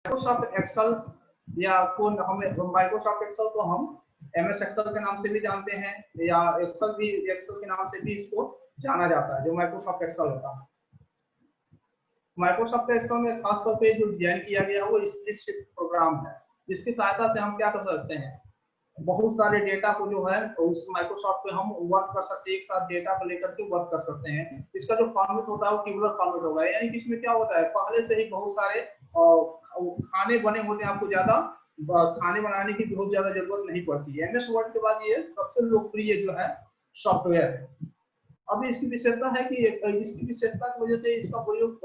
Microsoft Excel या हमें Microsoft Excel को हम एमएस एक्सेल के नाम से भी जानते हैं, या एक्सेल के नाम से भी इसको जाना जाता है, जो माइक्रोसॉफ्ट एक्सेल होता है। माइक्रोसॉफ्ट एक्सेल में खासतौर पे जो डिजाइन किया गया है वो स्प्रेडशीट प्रोग्राम है, जिसकी सहायता से हम क्या कर सकते हैं, बहुत सारे डेटा को जो है उस माइक्रोसॉफ्ट पे हम वर्क कर सकते हैं, एक साथ डेटा को लेकर के वर्क कर सकते हैं। इसका जो फॉर्मेट होता है वो टेबुलर फॉर्मेट होगा, यानी कि इसमें क्या होता है, पहले से ही बहुत सारे खाने बने होते हैं, आपको ज्यादा खाने बनाने की बहुत ज्यादा जरूरत नहीं पड़ती है। एमएस वर्ड के बाद ये सबसे लोकप्रिय जो है सॉफ्टवेयर है। अभी इसकी विशेषता है कि इसकी विशेषता की वजह से इसका प्रयोग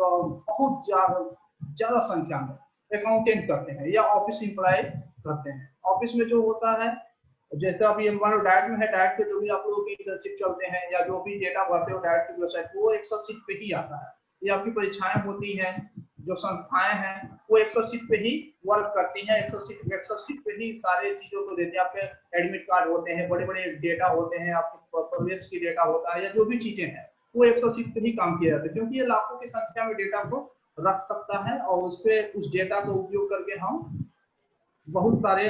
बहुत ज्यादा संख्या में अकाउंटेंट करते हैं या ऑफिस इंप्लॉय करते हैं। ऑफिस में जो होता है, जैसे अभी मान लो डायरेक्ट में है, डायरेक्ट पे जो भी आप लोगों की इंटर्नशिप चलते हैं या जो भी डेटा भरते हो डायरेक्ट की वेबसाइट, वो एक्सेल शीट पे ही आता है। ये आपकी परीक्षाएं होती हैं, जो संस्थाएं हैं वो एक्सेल शीट पे ही वर्क करती हैं, एक्सेल शीट पे ही सारे चीजों को देते हैं। आपके एडमिट कार्ड होते हैं, बड़े बड़े डेटा होते हैं, आपके प्रवेश की डेटा होता है, या जो भी चीजें हैं वो एक्सेल शीट पे ही काम किया जाता है, क्योंकि ये लाखों की संख्या में डेटा को रख सकता है और उस डेटा का उपयोग करके हम बहुत सारे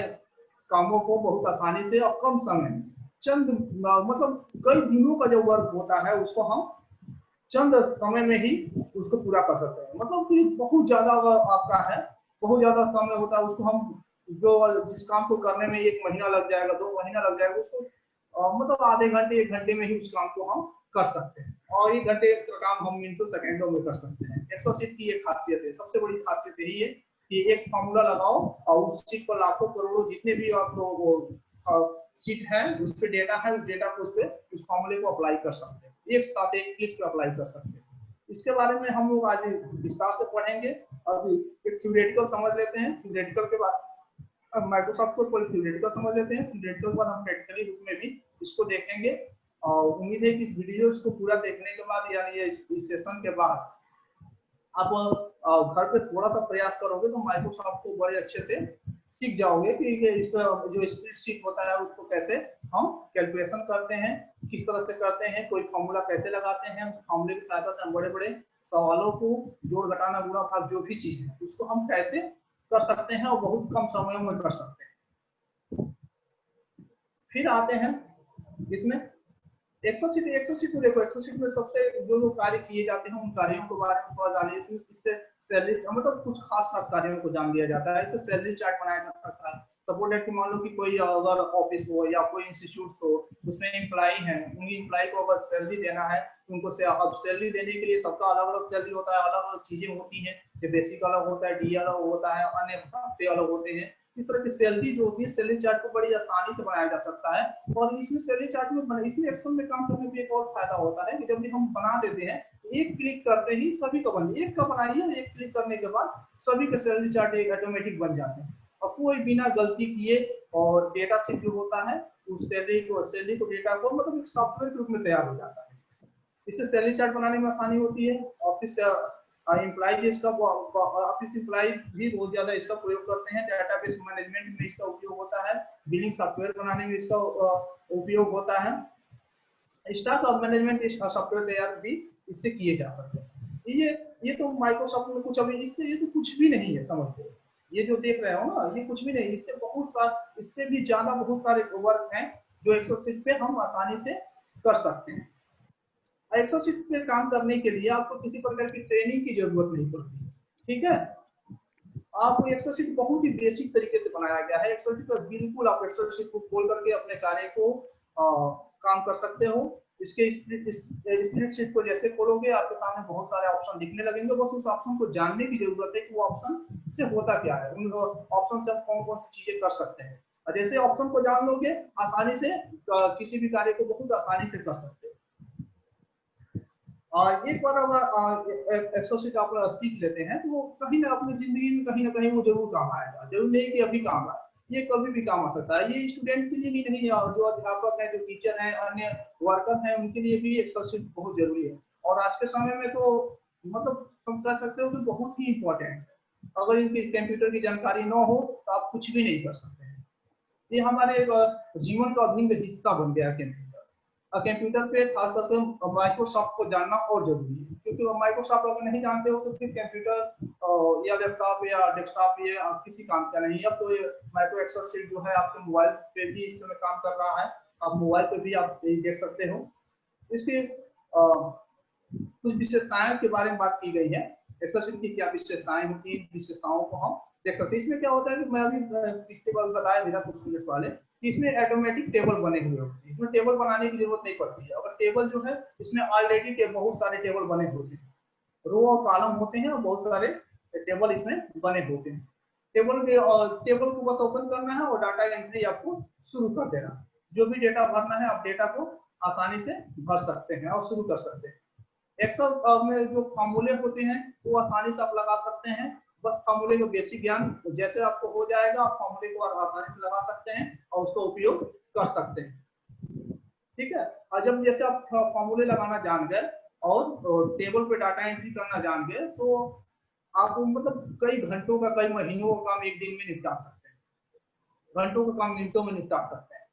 कामों को बहुत आसानी से और कम समय में चंद मतलब कई दिनों का जो वर्क होता है उसको हम चंद समय में ही उसको पूरा कर सकते हैं। मतलब कि बहुत ज्यादा आपका है, बहुत ज्यादा समय होता है, उसको हम जो जिस काम को करने में 1 महीना लग जाएगा, 2 महीना लग जाएगा, उसको मतलब आधे घंटे 1 घंटे में ही उस काम को हम कर सकते हैं, और 1 घंटे का काम हम मिनटों सेकंडों में कर सकते हैं। एक्सेल शीट की एक खासियत है, सबसे बड़ी खासियत यही है कि एक फॉर्मूला लगाओ और उस शीट पर लाखों करोड़ों जितने भी आपको शीट है उस पे डेटा है, उस डेटा को उस पे उस फॉर्मूले को अप्लाई कर सकते हैं, एक साथ एक क्लिक पे अप्लाई कर सकते हैं। इसके बारे में हम लोग आज विस्तार से पढ़ेंगे। अभी एक थ्योरेटिकल समझ लेते हैं, थ्योरेटिकल के बाद अब माइक्रोसॉफ्ट को पहले थ्योरेटिकल समझ लेते हैं, थ्योरेटिकल के बाद हम प्रैक्टिकली रूप में भी इसको देखेंगे। और उम्मीद है कि वीडियो को पूरा देखने के बाद यानी इस सेशन के बाद आप घर पे थोड़ा सा प्रयास करोगे तो माइक्रोसॉफ्ट को बड़े अच्छे से सीख जाओगे कि इस पर जो स्प्रेडशीट होता है उसको कैसे हम कैलकुलेशन करते हैं, किस तरह से करते हैं, कोई फॉर्मूला कैसे लगाते हैं, उस फॉर्मूले की सहायता से हम बड़े बड़े सवालों को जोड़ घटाना गुणा भाग जो भी चीज है उसको हम कैसे कर सकते हैं और बहुत कम समय में कर सकते हैं। फिर आते हैं इसमें एक्सेल शीट को देखो, एक्सेल शीट में सबसे जो कार्य किए जाते हैं उन कार्यों के बारे में थोड़ा जानिए। इससे सैलरी मतलब कुछ खास कार्यों को जान लिया जाता है। इससे सैलरी चार्ट बनाया जा सकता है। सपोज दैट कि मान लो कि कोई अगर ऑफिस हो या कोई इंस्टीट्यूट हो, उसमें एम्प्लॉई हैं, उन एम्प्लॉई को अगर सैलरी देना है उनको से अब सैलरी देने के लिए सबका अलग अलग सैलरी होता है, अलग अलग चीजें होती हैं, बेसिक अलग होता है, डी अलग होता है, अन्य भत्ते अलग होते हैं। इस तरह की सैलरी जो होती है, सैलरी चार्ट को बड़ी आसानी से बनाया जा सकता है। और इसमें सैलरी चार्ट में इसमें एक्सेल में काम करने में एक और फायदा होता है कि जब भी हम बना देते हैं एक क्लिक करते ही सभी का बन एक का बनाइए, एक क्लिक करने के बाद सभी के सैलरी चार्ट ऑटोमेटिक बन जाते हैं और कोई बिना गलती किए, और डेटा शीट जो होता है उस सैलरी को डेटा को मतलब एक सॉफ्टवेयर के रूप में तैयार हो जाता है। इससे सैलरी चार्ट बनाने में आसानी होती है। ऑफिस एम्प्लॉय इसका ऑफिस एम्प्लॉय भी बहुत ज्यादा इसका प्रयोग करते हैं। डेटाबेस मैनेजमेंट में इसका उपयोग होता है, बिलिंग सॉफ्टवेयर बनाने में इसका उपयोग होता है, स्टॉक मैनेजमेंट सॉफ्टवेयर तैयार भी इससे किए जा सकते हैं। ये तो माइक्रोसॉफ्ट में कुछ अभी इससे ये तो कुछ भी नहीं है, समझते ये जो देख रहे हो ना, ये कुछ भी नहीं, इससे बहुत सारे इससे भी ज्यादा बहुत सारे वर्क हैं जो एक्सेल शीट पे हम आसानी से कर सकते हैं। एक्सेल शीट पे काम करने के लिए आपको किसी प्रकार की ट्रेनिंग की जरूरत नहीं पड़ती, ठीक है। आपको एक्सेल शीट बहुत ही बेसिक तरीके से बनाया गया है। एक्सेल शीट पर बिल्कुल आप एक्सेल शीट को खोल करके अपने कार्य को काम कर सकते हो। इसके स्प्रेडशीट को जैसे खोलोगे आपके सामने बहुत सारे ऑप्शन दिखने लगेंगे, बस उस ऑप्शन को जानने की जरूरत है कि वो ऑप्शन से होता क्या है, उन ऑप्शन से हम कौन कौन सी चीजें कर सकते हैं। और जैसे ऑप्शन को जान लोगे आसानी से किसी भी कार्य को बहुत आसानी से कर सकते हो। एक बार अगर एक्सेल शीट आप सीख लेते हैं तो कहीं ना अपनी जिंदगी में कहीं ना कहीं वो जरूर काम आएगा। जरूर नहीं कि अभी काम आए, ये कभी भी काम आ सकता है। ये स्टूडेंट के लिए ही नहीं, जो अध्यापक है, जो टीचर हैं, अन्य वर्कर हैं, उनके लिए भी एक्सेल शीट बहुत जरूरी है। और आज के समय में तो मतलब हम कह सकते हो कि बहुत ही इंपॉर्टेंट है। अगर इनकी कंप्यूटर की जानकारी ना हो तो आप कुछ भी नहीं कर सकते हैं। ये हमारे जीवन का अभिन्न हिस्सा बन गया है कंप्यूटर पे खासतौर पे माइक्रोसॉफ्ट को जानना और जरूरी है, क्योंकि माइक्रोसॉफ्ट अगर नहीं जानते हो तो फिर कंप्यूटर या लैपटॉप या डेस्कटॉप ये आप किसी काम का नहीं। अब तो ये माइक्रो एक्सेल शीट जो है आपके मोबाइल पे भी इस समय काम कर रहा है, आप मोबाइल पे भी आप देख सकते हो। इसकी कुछ विशेषताएं के बारे में बात की गई है, एक्सेल शीट की क्या विशेषताएं होती हैं, विशेषताओं को हम देख सकते हैं। इसमें क्या होता है कि मैं अभी पिछली बार बताया मेरा कुछ मिनट पहले कि इसमें ऑटोमेटिक टेबल बने हुए होते हैं, इसमें टेबल बनाने की जरूरत नहीं पड़ती है। अगर टेबल जो है इसमें ऑलरेडी बहुत सारे टेबल बने होते हैं, रो और कॉलम होते हैं और बहुत सारे टेबल इसमें बने होते हैं। टेबल को बस ओपन करना है और डाटा एंट्री आपको शुरू कर देना। जो भी डेटा भरना है आप डेटा को आसानी से भर सकते हैं और शुरू कर सकते हैं। एक्सेल में जो फॉर्मूले होते हैं वो आसानी से आप लगा सकते हैं। बस फॉर्मूले का बेसिक ज्ञान जैसे आपको हो जाएगा, आप फॉर्मूले को आसानी से लगा सकते हैं और उसका उपयोग कर सकते हैं। ठीक है, और जब जैसे आप फॉर्मूले लगाना जान गए और टेबल पे डाटा एंट्री करना जान गए तो आप मतलब कई घंटों का, कई महीनों का काम एक दिन में निपटा सकते हैं, घंटों का काम मिनटों में निपटा सकते हैं।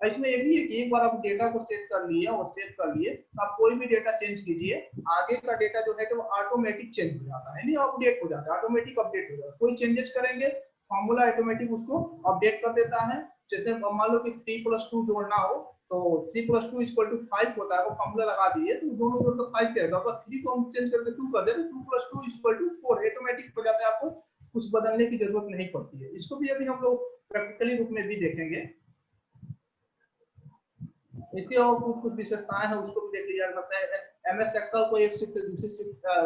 इसमें ये भी है कि एक बार आप डेटा को सेट कर लिए और सेव कर लिए, आप कोई भी डेटा चेंज कीजिए, आगे का डेटा जो है वो ऑटोमेटिक चेंज हो जाता है, नहीं अपडेट हो जाता है, ऑटोमेटिक अपडेट हो जाता है। कोई चेंजेस करेंगे फॉर्मूला ऑटोमेटिक उसको अपडेट कर देता है। जैसे मान लो कि 3+2 जोड़ना हो तो 3+2 = 5 होता है, वो फॉर्मूला लगा दिए तो दोनों जोड़ तो 5 करेगा, अगर 3 को हम चेंज करके 2 कर दे तो 2+2 = 4 ऑटोमेटिक हो जाता है, आपको कुछ बदलने की जरूरत नहीं पड़ती है। इसको भी अभी हम लोग प्रैक्टिकली रूप में भी देखेंगे। इसकी और कुछ विशेषताएं हैं उसको भी देख लिया जा सकता है। एमएस एक्सेल को एक शीट से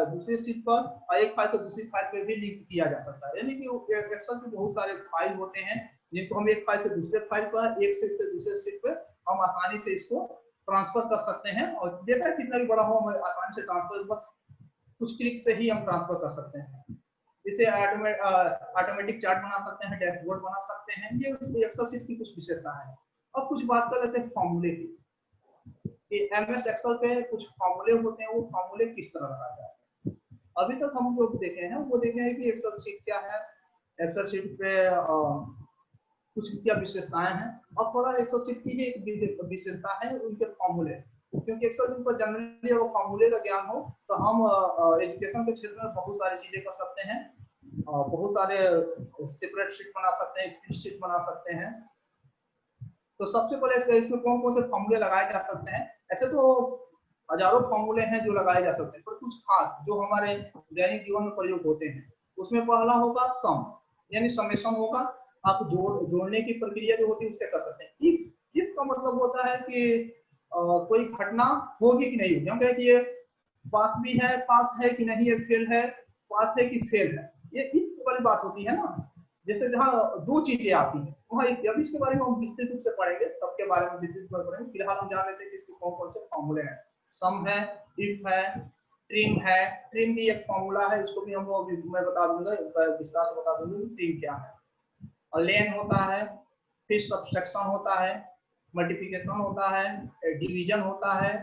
दूसरी शीट पर और एक फाइल से दूसरी फाइल पे भी लिंक किया जा सकता है। यानी कि एक्सेल के बहुत सारे फाइल होते हैं जिनको हम एक फाइल से दूसरे फाइल पर, एक शीट से दूसरे शीट पर हम आसानी से इसको ट्रांसफर कर सकते हैं और डेटा कितना भी बड़ा हो हम आसानी से ट्रांसफर बस कुछ क्लिक से ही हम ट्रांसफर कर सकते हैं। इसे ऑटोमेटिक चार्ट बना सकते हैं, डैशबोर्ड बना सकते हैं। ये एक्सेल शीट की कुछ विशेषता है। अब कुछ बात कर लेते हैं फॉर्मूले की कि एमएस एक्सेल पे कुछ फॉर्मूले होते हैं, वो फॉर्मूले किस तरह लगाए जाते हैं। अभी तक हम जो देखे हैं वो देखे हैं कि एक्सेल शीट क्या है, एक्सेल शीट पे कुछ क्या विशेषताएं हैं, और थोड़ा एक्सेल शीट की एक विशेषता है उनके फॉर्मूले। क्योंकि एक्सेल शीट पर जनरली अगर फॉर्मूले का ज्ञान हो तो हम एजुकेशन के क्षेत्र में बहुत सारी चीजें कर सकते हैं, बहुत सारे सेपरेट शीट बना सकते हैं, स्प्रेडशीट बना सकते हैं। तो सबसे पहले इसमें कौन कौन से फॉर्मूले लगाए जा सकते हैं? ऐसे तो हजारों फॉर्मूले हैं जो लगाए जा सकते हैं, पर कुछ खास जो हमारे दैनिक जीवन में प्रयोग होते हैं। उसमें पहला होगा सम, यानी समेशन होगा। आप जोड़ने की प्रक्रिया जो होती है उससे कर सकते हैं। इफ का मतलब होता है कि कोई घटना होगी कि नहीं होगी। हम कहें कि ये पास भी है, पास है कि नहीं, ये फेल है, पास है कि फेल है, ये इफ वाली बात होती है ना। जैसे जहाँ दो चीजें आती हैं वहाँ अभी इसके बारे में हम विस्तृत रूप से पढ़ेंगे, सबके बारे में विस्तृत पढ़ेंगे। फिलहाल हम जान लेते हैं कि इसके कौन कौन से फॉर्मूले हैं। सम है, इफ है, ट्रिम है। ट्रिम भी एक फॉर्मूला है, इसको भी हम लोग मैं बता दूंगा, विस्तार से बता दूंगा कि ट्रिम क्या है। और लेन होता है, फिर सब्सट्रैक्शन होता है, मल्टीप्लिकेशन होता है, डिवीजन होता है।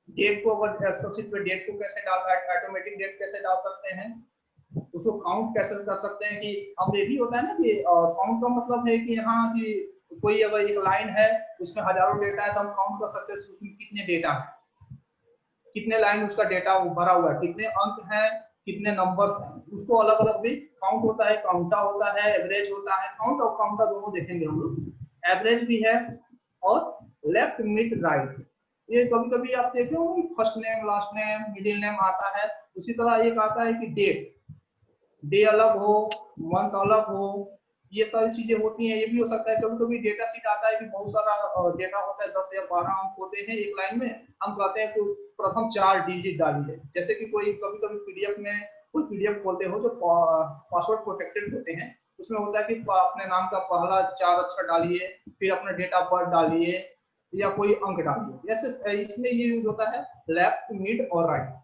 डेट को अगर एक्सेल शीट पे डेट को कैसे डालना है, ऑटोमेटिक डेट कैसे डाल सकते हैं, उसको काउंट कैसे कर सकते हैं। कि अब ये भी होता है ना कि काउंट का मतलब है कि यहाँ की कोई अगर एक लाइन है उसमें हजारों डेटा है तो हम काउंट कर सकते हैं उसमें कितने डेटा है, कितने लाइन उसका डेटा भरा हुआ है, कितने अंक हैं, कितने नंबर्स हैं, उसको अलग अलग भी काउंट होता है। काउंटा होता है, एवरेज होता है। काउंट और काउंटा दोनों देखेंगे हम लोग। एवरेज भी है और लेफ्ट मिड राइट। ये कभी कभी आप देखे होंगे first name last name middle name आता है, उसी तरह एक आता है कि डेट, डे अलग हो, मंथ अलग हो, ये सारी चीजें होती हैं। ये भी हो सकता है कभी कभी डेटा शीट आता है कि बहुत सारा डेटा होता है, 10 या 12 अंक होते हैं एक लाइन में। हम कहते हैं कि प्रथम 4 डिजिट डालिए। जैसे कि कोई कभी कभी पीडीएफ में कोई पीडीएफ खोलते हो जो पासवर्ड प्रोटेक्टेड होते हैं, उसमें होता है कि अपने नाम का पहला 4 अक्षर डालिए, फिर अपना डेट ऑफ बर्थ डालिए या कोई अंक डालिए। जैसे इसमें ये यूज होता है लेफ्ट, मिड और राइट।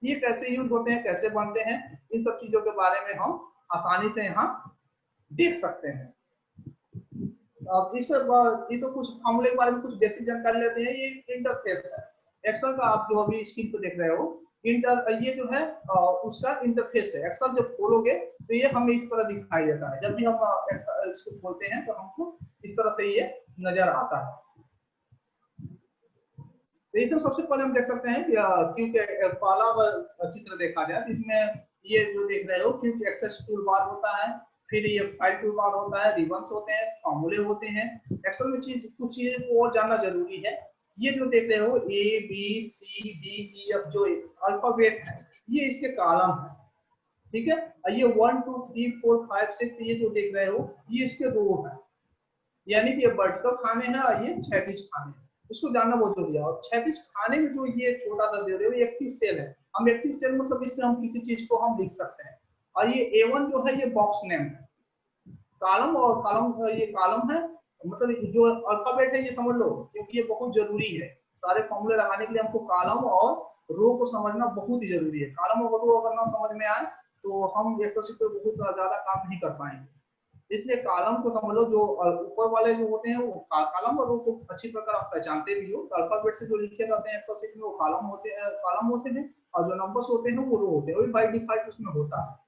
ये कैसे यूज होते हैं, कैसे बनते हैं, इन सब चीजों के बारे में हम आसानी से यहाँ देख सकते हैं। अब इस पर ये तो कुछ फॉर्मूले के बारे में कुछ बेसिक जानकारी लेते हैं। ये इंटरफेस है एक्सेल का, आप जो अभी स्क्रीन पर देख रहे हो ये जो है उसका इंटरफेस है। एक्सेल जब खोलोगे तो ये हमें इस तरह दिखाई देता है। जब भी हम इसको खोलते हैं तो हमको इस तरह से ये नजर आता है। तो इसमें सबसे पहले हम देख सकते हैं कि क्योंकि पहला चित्र देखा जाए जिसमें ये जो देख रहे हो क्योंकि एक्सेस टूल बार होता है, फिर ये फाइल टूल बार होता है, रिबन्स होते हैं, फॉर्मूले होते हैं। एक्सेल में कुछ चीजें को और जानना जरूरी है। ये जो देख रहे हो A B C D E F जो अल्फाबेट है ये इसके कॉलम है, ठीक है। और ये 1 2 3 4 5 6 ये जो देख रहे हो ये इसके रो है, यानी कि ये वर्टिकल खाने हैं और ये क्षैतिज खाने हैं। इसको जानना बहुत जरूरी है। और क्षैतिज खाने में जो ये छोटा सा दे रहे हो ये एक्टिव सेल है। हम एक्टिव सेल मतलब इसमें हम किसी चीज को हम लिख सकते हैं। और ये A1 जो है ये बॉक्स नेम है, कॉलम और कॉलम ये कॉलम है, मतलब जो अल्फाबेट है ये समझ लो क्योंकि ये बहुत जरूरी है। सारे फॉर्मूले लगाने के लिए हमको कॉलम और रो को समझना बहुत ही जरूरी है। कॉलम और रो अगर ना समझ में आए तो हम एक्सेल शीट पे बहुत ज्यादा काम नहीं कर पाएंगे। इसलिए कॉलम को समझ लो, जो ऊपर वाले जो होते हैं वो कॉलम और रो को अच्छी प्रकार आप पहचानते भी हो। अल्फाबेट से जो लिखे जाते हैं एक्सेल शीट में वो कॉलम होते हैं और जो नंबर्स होते हैं वो रो होते हैं, वो बाय डिफॉल्ट उसमें होता है।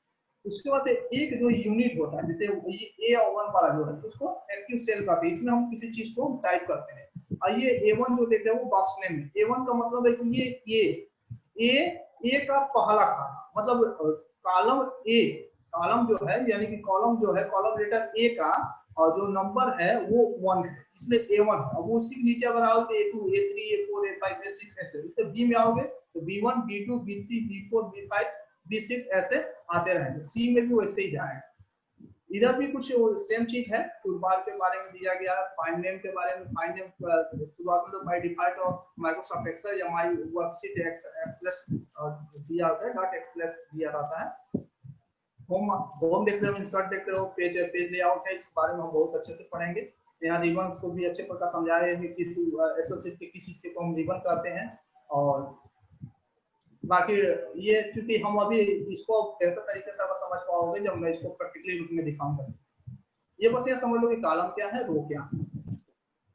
उसके बाद एक जो यूनिट होता है जैसे ये ए और 1 वाला जो है उसको एक्टिव सेल कहते हैं, इसमें हम किसी चीज को टाइप करते हैं। और ये A1 जो देख रहे हो वो बॉक्स नेम है। A1 का मतलब है कि ये ए का पहला खाना, मतलब कॉलम ए, कॉलम जो है यानी कि कॉलम जो है कॉलम लेटर ए का और जो नंबर है वो 1 है, इसलिए A1 है। वो उसी के नीचे अगर आओ तो A2 A3 A4 A5 A6 ऐसे, इससे बी में आओगे तो B1 B2 B3 B4 B5 B6 ऐसे आते रहेंगे। सी में भी वैसे ही जाएगा। इधर भी कुछ सेम चीज है, टूलबार के बारे में दिया गया है, फाइल नेम के बारे में। फाइल नेम शुरुआत में तो बाय डिफॉल्ट और माइक्रोसॉफ्ट एक्सेल या माय वर्कशीट एक्सप्रेस दिया होता है, डॉट एक्सप्रेस दिया रहता है। होम देख रहे हो, इंसर्ट देख रहे हो, पेज लेआउट है, इस बारे में हम बहुत अच्छे से पढ़ेंगे। यहाँ रिबन को भी अच्छे प्रकार समझाया है कि एक्सेल शीट के किस हिस्से को हम रिबन कहते हैं। और बाकी ये चूंकि हम अभी इसको बेहतर तरीके से अगर समझ पाओगे जब मैं इसको प्रैक्टिकली रूप में दिखाऊंगा। ये बस ये समझ लो कि कॉलम क्या है, रो क्या है।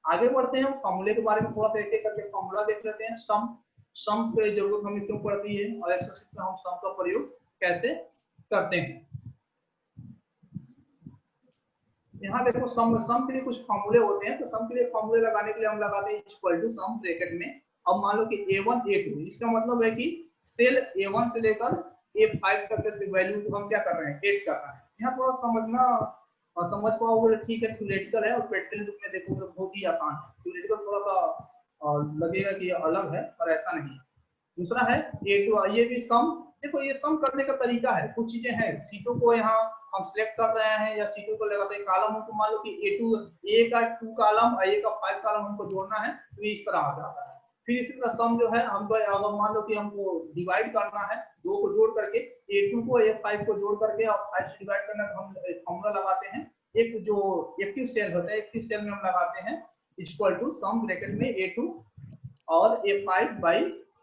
आगे बढ़ते हैं, हम फॉर्मूले के बारे में थोड़ा सा एक एक करके फॉर्मूला देख लेते हैं। सम की जरूरत हमें क्यों पड़ती है और एक्सेल शीट में हम सम का प्रयोग कैसे करते हैं। यहाँ देखो सम के लिए कुछ फॉर्मूले होते हैं, तो सम के लिए फॉर्मूले लगाने के लिए हम लगाते हैं इक्वल टू सम ब्रैकेट में। अब मान लो कि A1 A2, इसका मतलब है कि सेल A1 से लेकर A5 तक के वैल्यू को हम क्या कर रहे हैं, ऐड कर रहे हैं। यहाँ थोड़ा समझना और समझ पाओगे ठीक है। थ्योरेटिकल है और प्रैक्टिकल रूप में देखोगे तो बहुत ही आसान है। थ्योरेटिकल थोड़ा सा लगेगा कि अलग है पर ऐसा नहीं है। दूसरा है A2, ये भी सम। देखो ये सम करने का तरीका है, कुछ चीजें हैं, सीटों को यहाँ हम सिलेक्ट कर रहे हैं या सीटों को लगाते हैं कॉलम को। मान लो कि A2 A का 2 कॉलम और A का 5 कॉलम हमको जोड़ना है तो ये इस तरह आ जाता है। फिर इसी तरह सम जो है हमको अगर मान लो कि हमको डिवाइड करना है, दो को जोड़ करके A2 को A5 को जोड़ करके और 5 से डिवाइड करना है, हम फॉर्मूला लगाते हैं। एक जो एक्टिव सेल होता है, एक्टिव सेल में हम लगाते हैं इक्वल टू सम ब्रैकेट में A2 और A5 by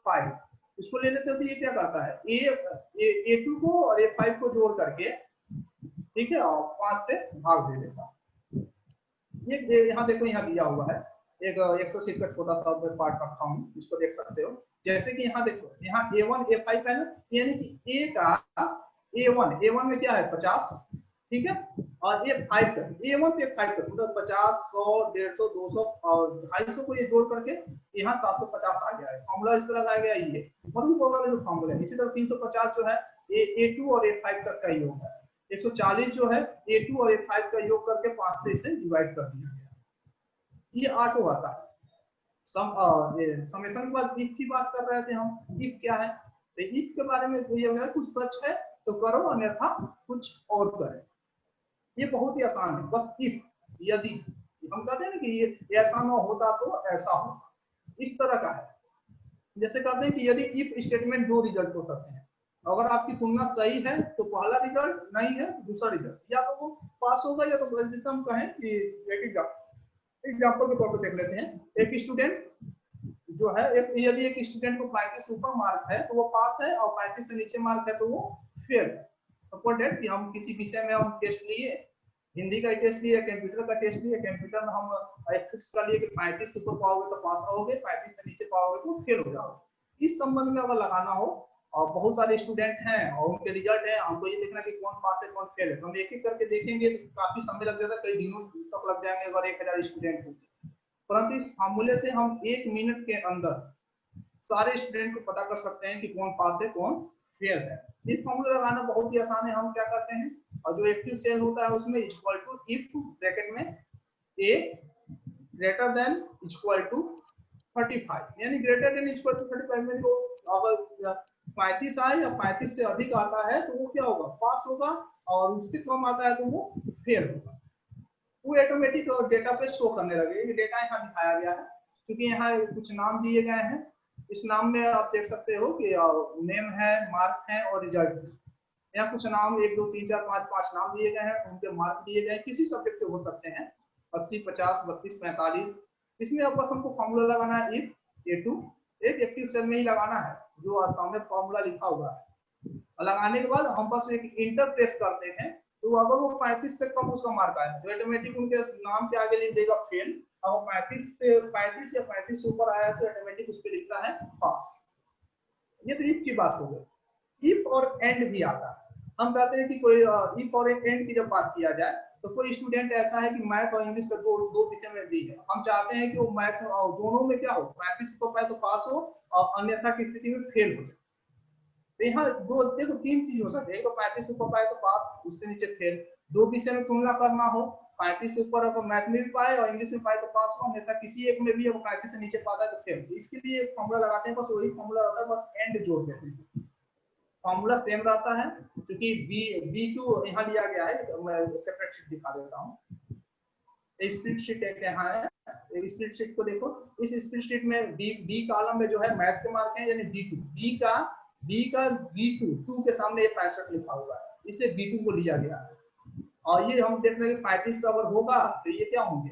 5। इसको ले लेते हो तो ये क्या करता है, A2 को और A5 को जोड़ करके, ठीक है, और 5 से भाग दे देता। ये यहाँ देखो, यहाँ दिया हुआ है एक एक्सेल शीट का छोटा सा पार्ट रखा हूँ, इसको देख सकते हो। जैसे कि यहाँ देखो, यहाँ A1 A5 है ना, यानी कि A का A1 में क्या है 50, ठीक है, और A5 का A1 से A5 तक मतलब 50 100 150 200 और 250 को ये जोड़ करके यहाँ 750 आ गया है। फॉर्मूला इस तरह लगाया गया ये मतलब फॉर्मूला जो फॉर्मूला है। इसी तरह 350 जो है A2 और A5 तक का योग है। 140 जो है A2 और A5 का योग करके 5 से इसे डिवाइड कर दिया गया। ये ऑटो आता है। समेशन के बाद इफ की बात कर रहे थे हम। इफ क्या है, तो इफ के बारे में ये अगर कुछ सच है तो करो, अन्यथा कुछ और करें। ये बहुत ही आसान है, बस इफ, यदि हम कहते हैं ना कि ये ऐसा ना होता तो ऐसा होता, इस तरह का है। जैसे कहते हैं कि यदि इफ स्टेटमेंट दो रिजल्ट हो सकते हैं, अगर आपकी तुलना सही है तो पहला रिजल्ट, नहीं है तो दूसरा रिजल्ट, या तो वो पास होगा या तो जैसे हम कहें कि एग्जाम्पल के तौर पर देख लेते हैं। एक स्टूडेंट जो है, यदि एक स्टूडेंट को 35 ऊपर मार्क है तो वो पास है, और 35 से नीचे मार्क है तो वो फेल है। सपोज दैट कि हम किसी विषय में हम टेस्ट लिए, हिंदी का टेस्ट लिए, कंप्यूटर का टेस्ट लिए, कंप्यूटर में हम फिक्स कर लिए कि 35 से ऊपर पाओगे तो पास रहोगे, 35 से नीचे पाओगे तो फेल हो जाओगे। इस संबंध में अगर लगाना हो, और बहुत सारे स्टूडेंट हैं और उनके रिजल्ट है, हमको ये देखना कि कौन पास है कौन फेल है, तो हम एक एक करके देखेंगे तो काफी समय लग जाता है, कई दिनों तक लग जाएंगे अगर 1000 स्टूडेंट होंगे। परंतु इस फॉर्मूले से हम 1 मिनट के अंदर सारे स्टूडेंट को पता कर सकते हैं कि कौन पास है कौन फेल है। इस फॉर्मूला लगाना बहुत ही आसान है। हम क्या करते हैं, और जो एक्टिव सेल होता है उसमें इक्वल टू इफ ब्रैकेट में a greater than equal to 35, यानी ग्रेटर देन इक्वल टू 35 में जो अगर 35 आए या 35 से अधिक आता है तो वो क्या होगा, पास होगा, और उससे कम आता है तो वो फेल होगा। वो ऑटोमेटिक डेटा पे शो करने लगेगा। ये डेटा यहाँ दिखाया गया है, क्योंकि यहाँ कुछ नाम दिए गए हैं। इस नाम में आप देख सकते हो कि नेम है, मार्क है और रिजल्ट है। यहाँ कुछ नाम 1 2 3 4 5 5 नाम दिए गए हैं, उनके मार्क दिए गए हैं, किसी सब्जेक्ट के हो सकते हैं 80 50 32 45। इसमें अब बस हमको फॉर्मूला लगाना है इफ a2, एक एक्टिव सेल में ही लगाना है जो सामने फॉर्मूला लिखा हुआ है। लगाने के बाद हम बस एक इंटर प्रेस करते हैं, तो अगर वो 35 से कम उसका मार्क आया तो ऑटोमेटिक उनके नाम के आगे लिख देगा फेल। अगर 35 या 35 से ऊपर आया तो ऑटोमेटिक उस पे लिखता है पास। ये तो इफ की बात हो गई। इफ और एंड भी आता है। हम कहते हैं कि कोई इफ और एंड की जब बात किया जाए तो कोई स्टूडेंट ऐसा है कि मैथ और इंग्लिश का दो विषय में दी है, हम चाहते हैं कि वो मैथ दोनों में क्या हो, 35 को पाए तो पास हो और अन्यथा की स्थिति में फेल हो जाए। तो यहाँ दो देखो 3 चीज हो सकती है, एक तो 35 ऊपर पाए तो पास, उससे नीचे फेल। 2 विषय में तुलना करना हो, 35 से ऊपर अगर मैथ में भी पाए और इंग्लिश में पाए तो पास हो, अन्यथा किसी एक में भी अगर 35 से नीचे पाता है तो फेल। इसके लिए एक फॉर्मूला लगाते हैं, बस वही फॉर्मूला रहता है, बस एंड जोड़ देते हैं। फॉर्मूला सेम रहता है, क्योंकि B2 यहाँ लिया गया है। मैं सेपरेट शीट दिखा देता हूँ। स्प्रेड शीट एक यहाँ है, एक स्प्रेड शीट को देखो। इस स्प्रेड शीट में बी कॉलम में जो है मैथ के मार्क है, यानी B2। बी का B2 के सामने ये 65 लिखा हुआ है, इसलिए B2 को लिया गया है। और ये हम देख रहे हैं 35 अगर होगा तो ये क्या होंगे,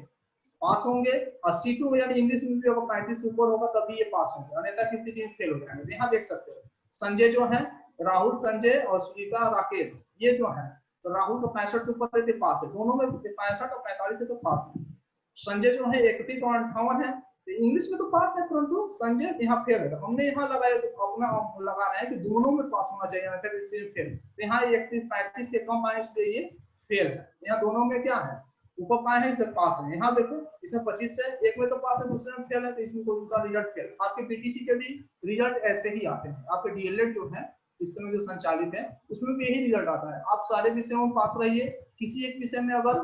पास होंगे। और C2 में यानी इंग्लिश में भी अगर 35 से ऊपर होगा तभी ये पास होंगे, अन्यथा की स्थिति में फेल हो जाएंगे। यहाँ देख सकते हो संजय जो है, राहुल संजय और सुनीता राकेश, ये जो है तो राहुल को 65 से ऊपर रहते पास है, दोनों में 65 और 45 से तो पास है। संजय जो है 31 और 58 है, तो इंग्लिश में तो पास है, परंतु संजय यहाँ फेल है। हमने यहाँ लगाया तो अपना लगा रहे हैं कि दोनों में पास होना चाहिए, अन्यथा फेल। तो यहाँ 35 से कम आए इसलिए ये फेल है। यहाँ दोनों में क्या है, ऊपर पाए हैं तो पास है। यहाँ देखो इसमें 25 है, एक में तो पास है दूसरे में फेल है, तो इसमें कोई उनका रिजल्ट फेल। आपके बीटीसी के भी रिजल्ट ऐसे ही आते हैं। आपके डीएलएड जो है इस समय जो संचालित है उसमें भी यही रिजल्ट आता है। आप सारे विषयों में पास रहिए, किसी एक विषय में अगर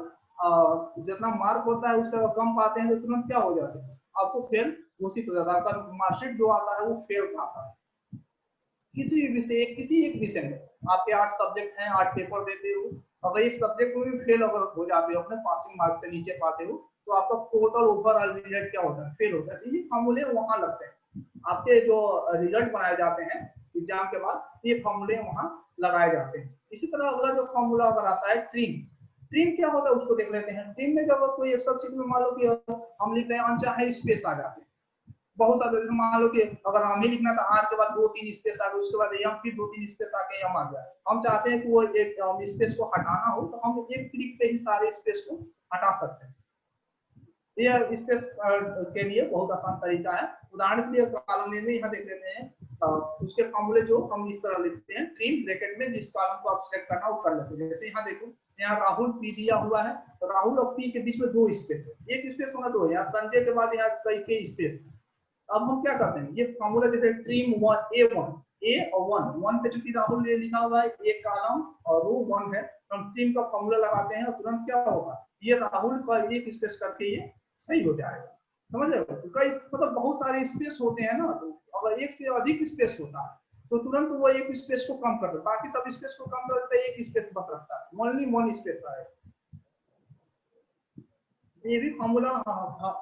जितना मार्क होता है उससे कम पाते हैं तो तुरंत क्या हो जाते हैं, आपको फेल घोषित हो जाता है। मार्कशीट जो आता है वो फेल आता है। किसी विषय, किसी एक विषय में आपके 8 सब्जेक्ट हैं, 8 पेपर देते हो, अगर एक सब्जेक्ट में भी फेल अगर हो जाते हो, अपने पासिंग मार्क से नीचे पाते हो, तो आपका टोटल ओवरऑल रिजल्ट क्या होता है, फेल होता है। ये फॉर्मूले वहां लगते हैं, आपके जो रिजल्ट बनाए जाते हैं एग्जाम के बाद, ये फॉर्मूले वहां लगाए जाते हैं। इसी तरह अगला जो फॉर्मूला अगर आता है ट्रिम, ट्रिम क्या होता है उसको देख लेते हैं। ट्रिम में जब कोई एक्सेल शीट में मान लो कि हम लिख रहे हैं अनचाहे स्पेस आ जाते हैं, बहुत सारे, मान लो कि अगर हम ही लिखना था आर के बाद 2-3 स्पेस आ गए, उसके बाद एम फिर 2-3 स्पेस आके एम आ गया। हम चाहते हैं कि वो एक स्पेस को हटाना हो तो हम एक क्लिक पे ही सारे स्पेस को हटा सकते हैं। ये स्पेस के लिए बहुत आसान तरीका है। उदाहरण के लिए कॉलम में यहाँ देख लेते हैं, उसके फॉर्मूले जो हम इस तरह लिखते हैं, ट्रिम ब्रैकेट में जिस कॉलम को आप सिलेक्ट करना वो कर लेते हैं। जैसे यहाँ देखो, यहाँ राहुल पी दिया हुआ है, तो राहुल और पी के बीच में 2 स्पेस है, एक स्पेस होना 2 है। यहाँ संजय के बाद यहाँ कई स्पेस है। अब हम क्या करते हैं, ये फॉर्मूला जैसे ट्रिम A1 ए और 1 पे चूंकि राहुल ने लिखा हुआ है एक कॉलम और रो 1 है, तो हम ट्रिम का फॉर्मूला लगाते हैं और तुरंत क्या होगा, ये राहुल का एक स्पेस करके ये सही हो जाएगा। समझ रहे हो, कई मतलब बहुत सारे स्पेस होते हैं ना, तो अगर एक से अधिक स्पेस होता है तो तुरंत वो एक स्पेस को कम कर देता है, बाकी सब स्पेस को कम कर देता है, एक स्पेस बच रखता है, ओनली 1 स्पेस आएगा। ये भी फॉर्मूला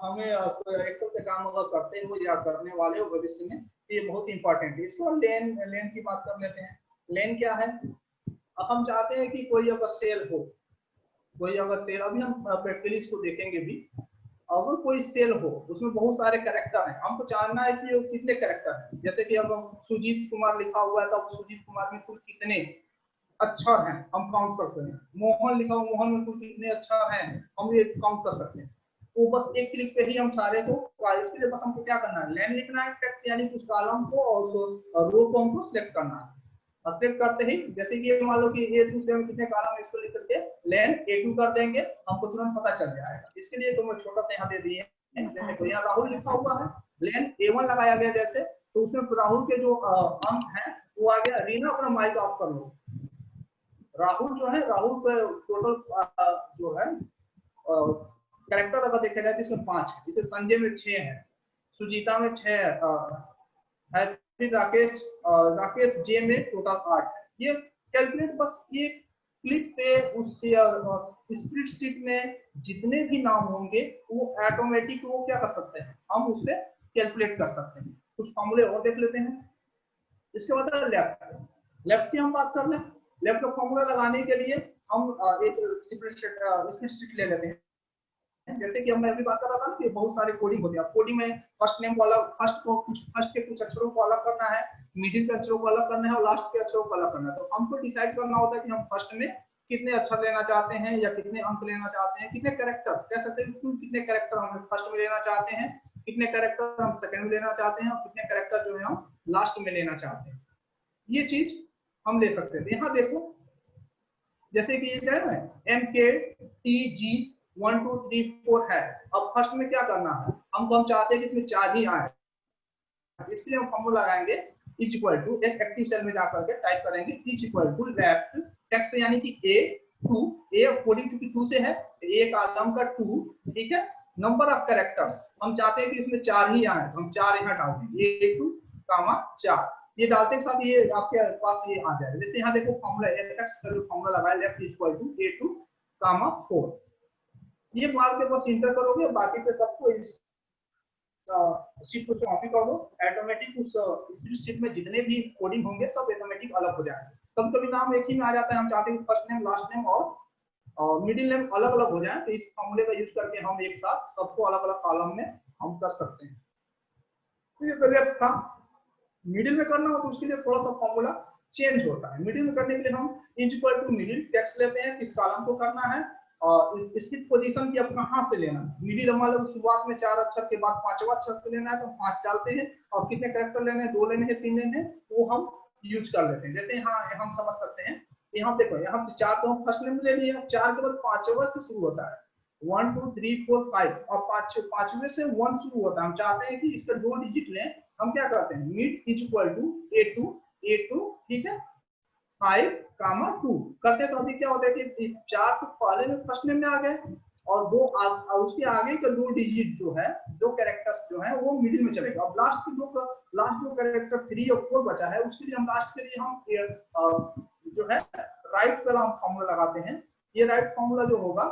हमें एक्सेल पे काम अगर करते हो या करने वाले हो भविष्य में, ये बहुत इंपॉर्टेंट है। इसको लेन की बात कर लेते हैं। लेन क्या है, अब हम चाहते हैं कि कोई अगर सेल हो, कोई अगर सेल, अभी हम प्रैक्टिकली इसको देखेंगे भी, अगर कोई सेल हो उसमें बहुत सारे कैरेक्टर हैं, हमको जानना है कि वो कितने कैरेक्टर हैं। जैसे कि अगर सुजीत कुमार लिखा हुआ है तो सुजीत कुमार में कुल कितने अक्षर हैं हम काउंट सकते हैं। मोहन लिखा हुआ, मोहन में कुल कितने अक्षर हैं हम ये काउंट कर सकते हैं। तो बस एक क्लिक पे ही हम सारे को, इसके लिए बस हमको क्या करना है, लेन लिखना है, टेक्स्ट यानी उस कॉलम को और रो को हमको सिलेक्ट करना है। सिलेक्ट करते ही जैसे कि मान लो कि A2 से हम कितने कॉलम है इसको लिख करके लेन A2 कर देंगे, हमको तुरंत पता चल जाएगा। इसके लिए तो मैं छोटा सा यहाँ दे दिए, तो यहाँ राहुल लिखा हुआ है, लेन A1 लगाया गया जैसे, तो उसमें राहुल के जो अंक है वो आ गया। रीना अपना माइक ऑफ कर लो। राहुल जो है, राहुल का टोटल जो है कैरेक्टर अगर देखा जाए तो इसमें 5 है, जैसे संजय में 6 है, सुजीता में 6 है, फिर राकेश जे में टोटल 8 है। ये कैलकुलेट बस ये क्लिक पे उस स्प्रेडशीट में जितने भी नाम होंगे वो ऑटोमेटिक वो क्या कर सकते हैं, हम उससे कैलकुलेट कर सकते हैं। कुछ फॉर्मूले और देख लेते हैं। इसके बाद लेफ्ट की हम बात कर लें। लेफ्ट का फॉर्मूला लगाने के लिए हम एक स्प्रेडशीट ले लेते हैं। जैसे कि मैं अभी बात कर रहा था ना कि बहुत सारे कोडिंग होते हैं। कोडिंग में फर्स्ट नेम को अलग, फर्स्ट के कुछ अक्षरों को अलग करना है, मिडिल के अक्षरों को अलग करना है और लास्ट के अक्षरों को अलग करना है। तो हमको डिसाइड करना होता है कि हम फर्स्ट में कितने अक्षर लेना चाहते हैं या कितने अंक लेना चाहते हैं, कितने कैरेक्टर कह सकते हैं, कितने कैरेक्टर हम फर्स्ट में लेना चाहते हैं, कितने कैरेक्टर हम सेकंड में लेना चाहते हैं और कितने कैरेक्टर जो है हम लास्ट में लेना चाहते हैं। ये चीज हम ले सकते हैं। यहाँ देखो जैसे कि ये क्या है, MKTG 1 2 3 4 है। अब फर्स्ट में क्या करना है, हम चाहते हैं कि इसमें 4 ही आए, इसके लिए हम फॉर्मूला लगाएंगे इज इक्वल टू, एक एक्टिव सेल में जाकर के टाइप करेंगे is equal to left text यानी कि A2, A कोडिंग चूंकि 2 से है तो A कॉलम का 2, ठीक है। नंबर ऑफ कैरेक्टर्स हम चाहते हैं कि इसमें 4 ही आए, हम 4 यहाँ डाल देंगे A2 4। ये डालते के साथ ये आपके पास ये आ जाएगा। जैसे यहाँ देखो फॉर्मूला fx का जो फॉर्मूला लगाया लेफ्ट इक्वल टू A2 4, ये मार के बस इंटर करोगे, बाकी पे सबको इस शीट को कॉपी कर दो, ऑटोमेटिक उस स्प्रेडशीट में जितने भी कोडिंग होंगे सब ऑटोमेटिक अलग हो जाएंगे। कभी-कभी नाम एक ही में आ जाता है, हम चाहते हैं फर्स्ट नेम लास्ट नेम और मिडिल नेम अलग अलग हो जाए, तो इस फॉर्मूले का यूज करके हम एक साथ सबको अलग अलग कॉलम में हम कर सकते हैं। तो ये तो लेफ्ट था। मिडिल में करना हो तो उसके लिए थोड़ा सा फॉर्मूला चेंज होता है। मिडिल में करने के लिए हम is equal to middle text लेते हैं, किस कॉलम को करना है और इसकी पोजीशन की अब कहां से लेना है। मिडिल मान लो शुरुआत में 4 अक्षर के बाद 5वां अक्षर से लेना है तो 5 डालते हैं, और कितने कैरेक्टर लेने हैं, 2 लेने हैं, 3 लेने हैं, वो हम यूज कर लेते हैं। जैसे यहाँ हम समझ सकते हैं, यहाँ देखो यहाँ 4 तो हम फर्स्ट में ले लिए, 4 के बाद 5वां से शुरू होता है 1 2 3 4 5 और 5वें से 1 शुरू होता है। हम चाहते हैं कि इसका 2 डिजिट लें, हम क्या करते हैं mid is equal to A2 ठीक है 5 2 करते हैं। तो अभी क्या होता है कि 4 तो पहले में फर्स्ट नेम में आ गए और उसके आगे का 2 डिजिट जो है, 2 कैरेक्टर्स जो है वो मिडिल में चलेगा। अब लास्ट दो कैरेक्टर 3 और 4 बचा है, उसके लिए हम लास्ट के लिए हम जो है राइट वाला हम फॉर्मूला लगाते हैं। ये राइट फॉर्मूला जो होगा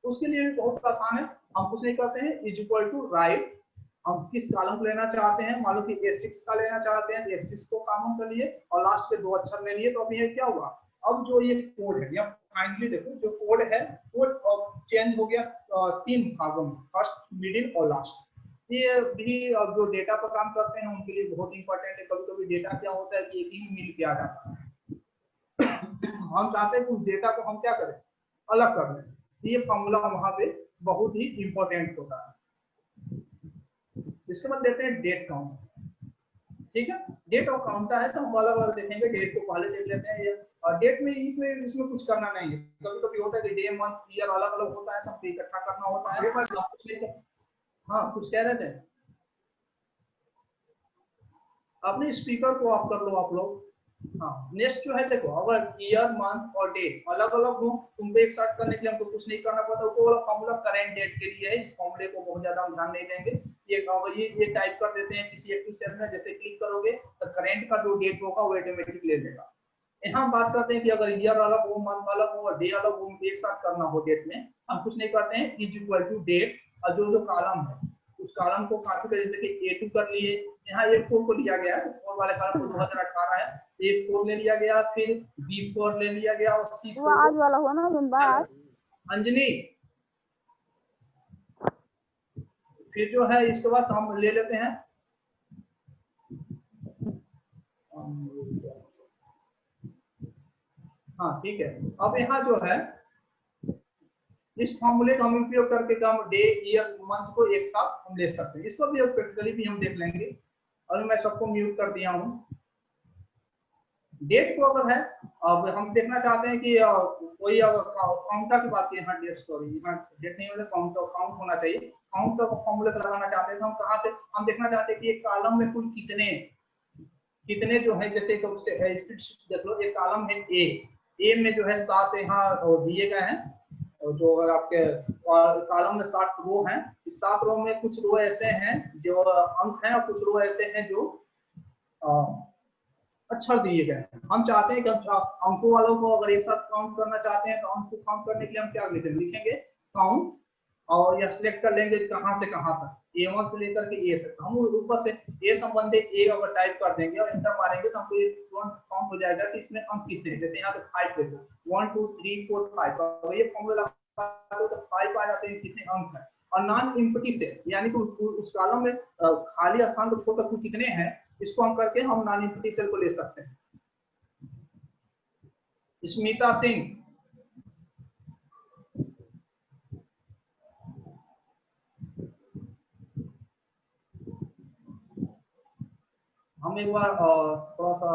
उसके लिए भी बहुत आसान है। हम कुछ नहीं करते हैं, इज इक्वल टू राइट, हम किस कॉलम को लेना चाहते हैं, मान लो कि A6 का लेना चाहते हैं, A6 को कॉमन कर लिए और लास्ट के 2 अक्षर ले लिए। तो अभी ये क्या हुआ, अब जो ये कोड है, यहाँ फाइनली देखो जो कोड है वो चेंज हो गया 3 भागों में, फर्स्ट मिडिल और लास्ट। ये भी अब जो डेटा पर काम करते हैं उनके लिए बहुत इंपॉर्टेंट है। कभी कभी डेटा क्या होता है कि एक ही मिल के आ जाता है, हम चाहते हैं कि उस डेटा को हम क्या करें, अलग कर लें। ये फॉर्मूला वहां पे बहुत ही इंपॉर्टेंट होता है। इसके बाद देते हैं डेट काउंट, ठीक है। डेट और काउंट है तो हम अलग अलग देखेंगे। डेट को पहले देख लेते हैं, और डेट में इसमें कुछ करना नहीं है। कभी कभी होता है कि डे मंथ ईयर अलग अलग होता है तो हमको इकट्ठा करना होता है। हाँ कुछ कह रहे थे, अपने स्पीकर को ऑफ कर लो आप लोग। हाँ नेक्स्ट जो है देखो, अगर ईयर मंथ और डे अलग अलग हो तुमको एक साथ करने के लिए हमको कुछ नहीं करना पड़ता। वो वाला फॉर्मूला करंट डेट के लिए है, इस फॉर्मूले को बहुत ज्यादा हम ध्यान नहीं देंगे। ये टाइप कर देते हैं किसी एक्टिव सेल में, जैसे क्लिक करोगे तो करंट का जो डेट होगा वो ऑटोमेटिक ले लेगा। यहाँ बात करते हैं कि अगर ईयर अलग हो, मंथ अलग हो और डे अलग हो, एक साथ करना हो डेट में, हम कुछ नहीं करते हैं, इज इक्वल टू डेट और जो कॉलम है उस कॉलम को कॉपी कर, जैसे कि A2 कर लिए, यहाँ A4 को लिया गया है, 4 वाले कॉलम को 2018 है, A4 ले लिया गया, फिर B4 ले लिया गया और C4 आज वाला हो ना बात अंजनी। फिर जो है इसके बाद हम ले लेते हैं हाँ ठीक है। अब यहाँ जो है इस फॉर्मूले का हम उपयोग करके हम डे ईयर मंथ को एक साथ हम ले सकते हैं। इसको भी प्रैक्टिकली भी हम देख लेंगे। अभी मैं सबको म्यूट कर दिया हूँ। डेट को अगर है, अब हम देखना चाहते हैं कि कोई काउंटर की बात की, यहाँ डेट, सॉरी यहाँ डेट नहीं होगा, काउंट होना चाहिए। काउंट का फॉर्मूला लगाना चाहते हैं तो हम कहाँ से, हम देखना चाहते हैं कि एक कॉलम में कुल कितने कितने जो है, जैसे स्प्रेड शीट देख लो, एक कॉलम है ए में जो है 7 यहाँ दिए गए हैं, और जो आपके कॉलम में 7 रो हैं। इस 7 रो में कुछ रो ऐसे हैं जो अंक हैं और कुछ रो ऐसे हैं जो अक्षर दिए गए हैं। हम चाहते हैं कि अंकों वालों को अगर एक साथ काउंट करना चाहते हैं तो अंक को काउंट करने के लिए हम क्या लिखेंगे काउंट, और यह सिलेक्ट कर लेंगे कहां से कहां तक, A1 से लेकर के A तक। हम ऊपर से A संबंधित A अगर टाइप कर देंगे और एंटर मारेंगे तो हमको ये काउंट हो जाएगा कि इसमें अंक कितने हैं। जैसे यहाँ पे 5 देखो, 1 2 3 4 5, तो ये फॉर्मूला लगाते हो तो 5 आ जाते हैं कितने अंक हैं। और नॉन एम्प्टी सेल, यानी कि उस कॉलम में खाली स्थान को छोड़कर कुल कितने हैं, इसको हम करके हम नॉन एम्प्टी सेल को ले सकते हैं। स्मिता सिंह, हम एक बार थोड़ा सा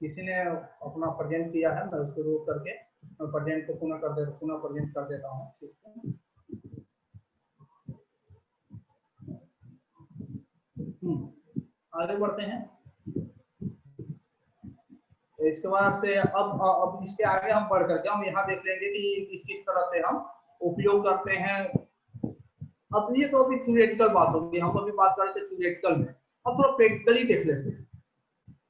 किसी ने अपना प्रेजेंट किया है, मैं उसको रोक करके प्रेजेंट को पुनः प्रेजेंट कर देता हूँ। आगे बढ़ते हैं। तो इसके बाद से अब इसके आगे हम बढ़ करके हम यहाँ देख लेंगे कि किस तरह से हम उपयोग करते हैं। अब ये तो अभी थ्योरेटिकल बात होगी, हम अभी बात करते हैं थ्योरेटिकल में। अब थोड़ा प्रैक्टिकली देख लेते हैं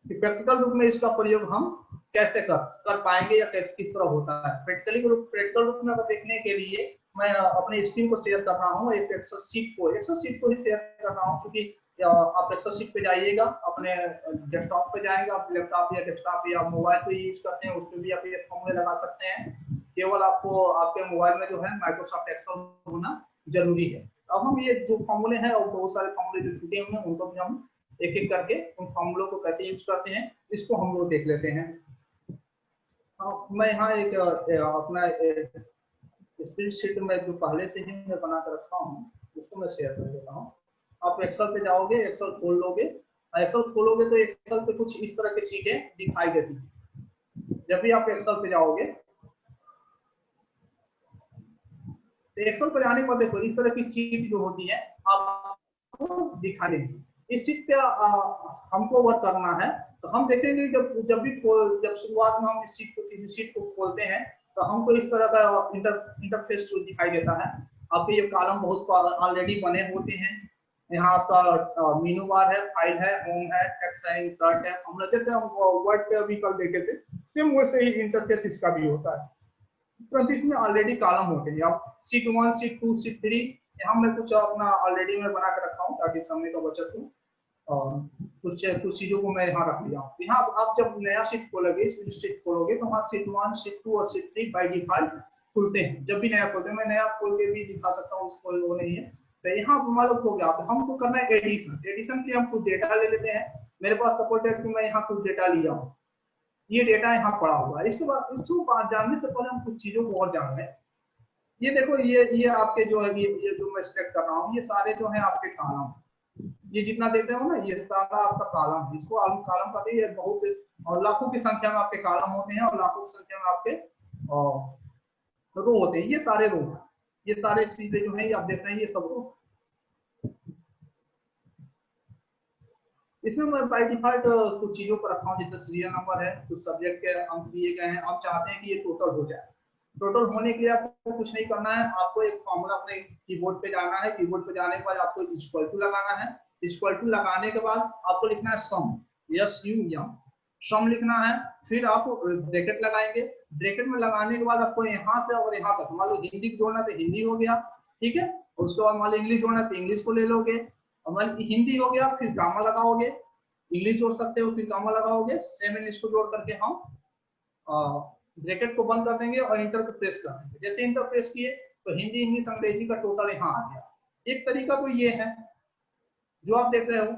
कि प्रैक्टिकल रूप में इसका प्रयोग हम कैसे कर पाएंगे या कैसे किस तरह होता है। प्रैक्टिकल रूप में देखने के लिए मैं अपने स्क्रीन को शेयर कर रहा हूँ, एक एक्सेल शीट को ही शेयर कर रहा हूँ, क्योंकि आप एक्सेल शीट पे जाइएगा, अपने डेस्कटॉप पे जाएंगे, आप लैपटॉप या डेस्कटॉप या मोबाइल पे यूज करते हैं, उसमें भी आप ये फॉर्मूले लगा सकते हैं। केवल आपको आपके मोबाइल में जो है माइक्रोसॉफ्ट एक्सेल होना जरूरी है। अब हम ये जो फॉर्मूले हैं और बहुत सारे फॉर्मूले जो छूटे हुए हैं उनको भी हम एक एक करके उन फॉर्मूलों को कैसे यूज करते हैं इसको हम लोग देख लेते हैं। मैं यहाँ एक अपना स्प्रेडशीट में जो पहले से ही मैं बना कर रखा हूँ उसको मैं शेयर कर देता हूँ। आप एक्सेल पे जाओगे, एक्सेल खोल लोगे, एक्सेल खोलोगे तो एक्सेल पे कुछ इस तरह की सीटें दिखाई देती हैं। जब भी आप एक्सेल पे जाओगे तो एक्सेल पे जाने पर देखो इस तरह की सीट जो होती है आपको दिखाई देगी। इस सीट पे हमको वर्क करना है तो हम देखेंगे जब शुरुआत में हम इस सीट को किसी सीट को खोलते हैं तो हमको इस तरह का इंटरफेस जो दिखाई देता है। आपके ये कॉलम बहुत ऑलरेडी बने होते हैं। यहाँ आपका मेनू बार है, फाइल है, होम है, टेक्स्ट है, इंसर्ट है। हम जैसे हम वर्ड पे अभी कल देखे थे सेम वैसे ही इंटरफेस इसका भी होता है, परंतु इसमें ऑलरेडी कॉलम होते हैं। अब शीट 1, शीट 2, शीट 3 यहाँ मैं कुछ अपना ऑलरेडी मैं बना कर रखा हूँ ताकि समय का बचत हो, और कुछ चीजों को मैं यहाँ रख लिया हूँ। यहाँ आप जब नया शीट खोलोगे, शीट खोलोगे तो वहाँ शीट 1, शीट 2 और शीट 3 बाय डिफॉल्ट खुलते हैं। जब भी नया खोलते हैं, मैं नया खोल के भी दिखा सकता हूँ, उसको वो नहीं है। तो यहाँ मान लो हो गया, हमको करना है एडिशन। एडिशन के लिए हम कुछ डेटा ले लेते हैं। मेरे पास सपोर्ट है कि मैं यहाँ कुछ डेटा लिया हूँ, ये डेटा यहाँ पड़ा हुआ है। इसके बाद इसको जानने से पहले हम कुछ चीजों को और जान लें। ये देखो, ये आपके जो है ये जो मैं सेलेक्ट कर रहा हूँ, ये सारे जो है आपके कॉलम, ये जितना देते हो ना ये सारा आपका कॉलम है। इसको कॉलम कहते हैं। बहुत और लाखों की संख्या में आपके कॉलम होते हैं और लाखों की संख्या में आपके रो होते हैं। ये सारे रो, ये सारे चीजें जो है ये आप देख रहे हैं, ये सब रो। इसमें मैं बाय डिफॉल्ट कुछ चीजों पर रखा हूँ, जैसे सीरियल नंबर है, कुछ सब्जेक्ट के अंक दिए गए हैं। आप चाहते हैं कि ये टोटल हो जाए। टोटल होने के लिए आपको कुछ नहीं करना है, आपको एक फॉर्मूला अपने कीबोर्ड पे जाना है। कीबोर्ड पे जाने के बाद आपको इक्वल टू लगाना है। इक्वल टू लगाने के बाद आपको लिखना है सम, SUM, सम लिखना है। फिर आप ब्रैकेट लगाएंगे। ब्रैकेट में लगाने के बाद आपको यहाँ से और यहाँ तक, मान लो हिंदी जोड़ना तो हिंदी हो गया, ठीक है। उसके बाद मान लो इंग्लिश जोड़ना तो इंग्लिश को ले लोगे, हिंदी हो गया, फिर गामा लगाओगे। इंग्लिश जोड़ सकते हो फिर गामा लगाओगे। सेम इंग्लिश को जोड़ करके हम ब्रैकेट को बंद कर देंगे और इंटर को प्रेस कर देंगे। जैसे इंटर प्रेस किए तो हिंदी, इंग्लिश, अंग्रेजी का टोटल यहाँ आ गया। एक तरीका तो ये है जो आप देख रहे हो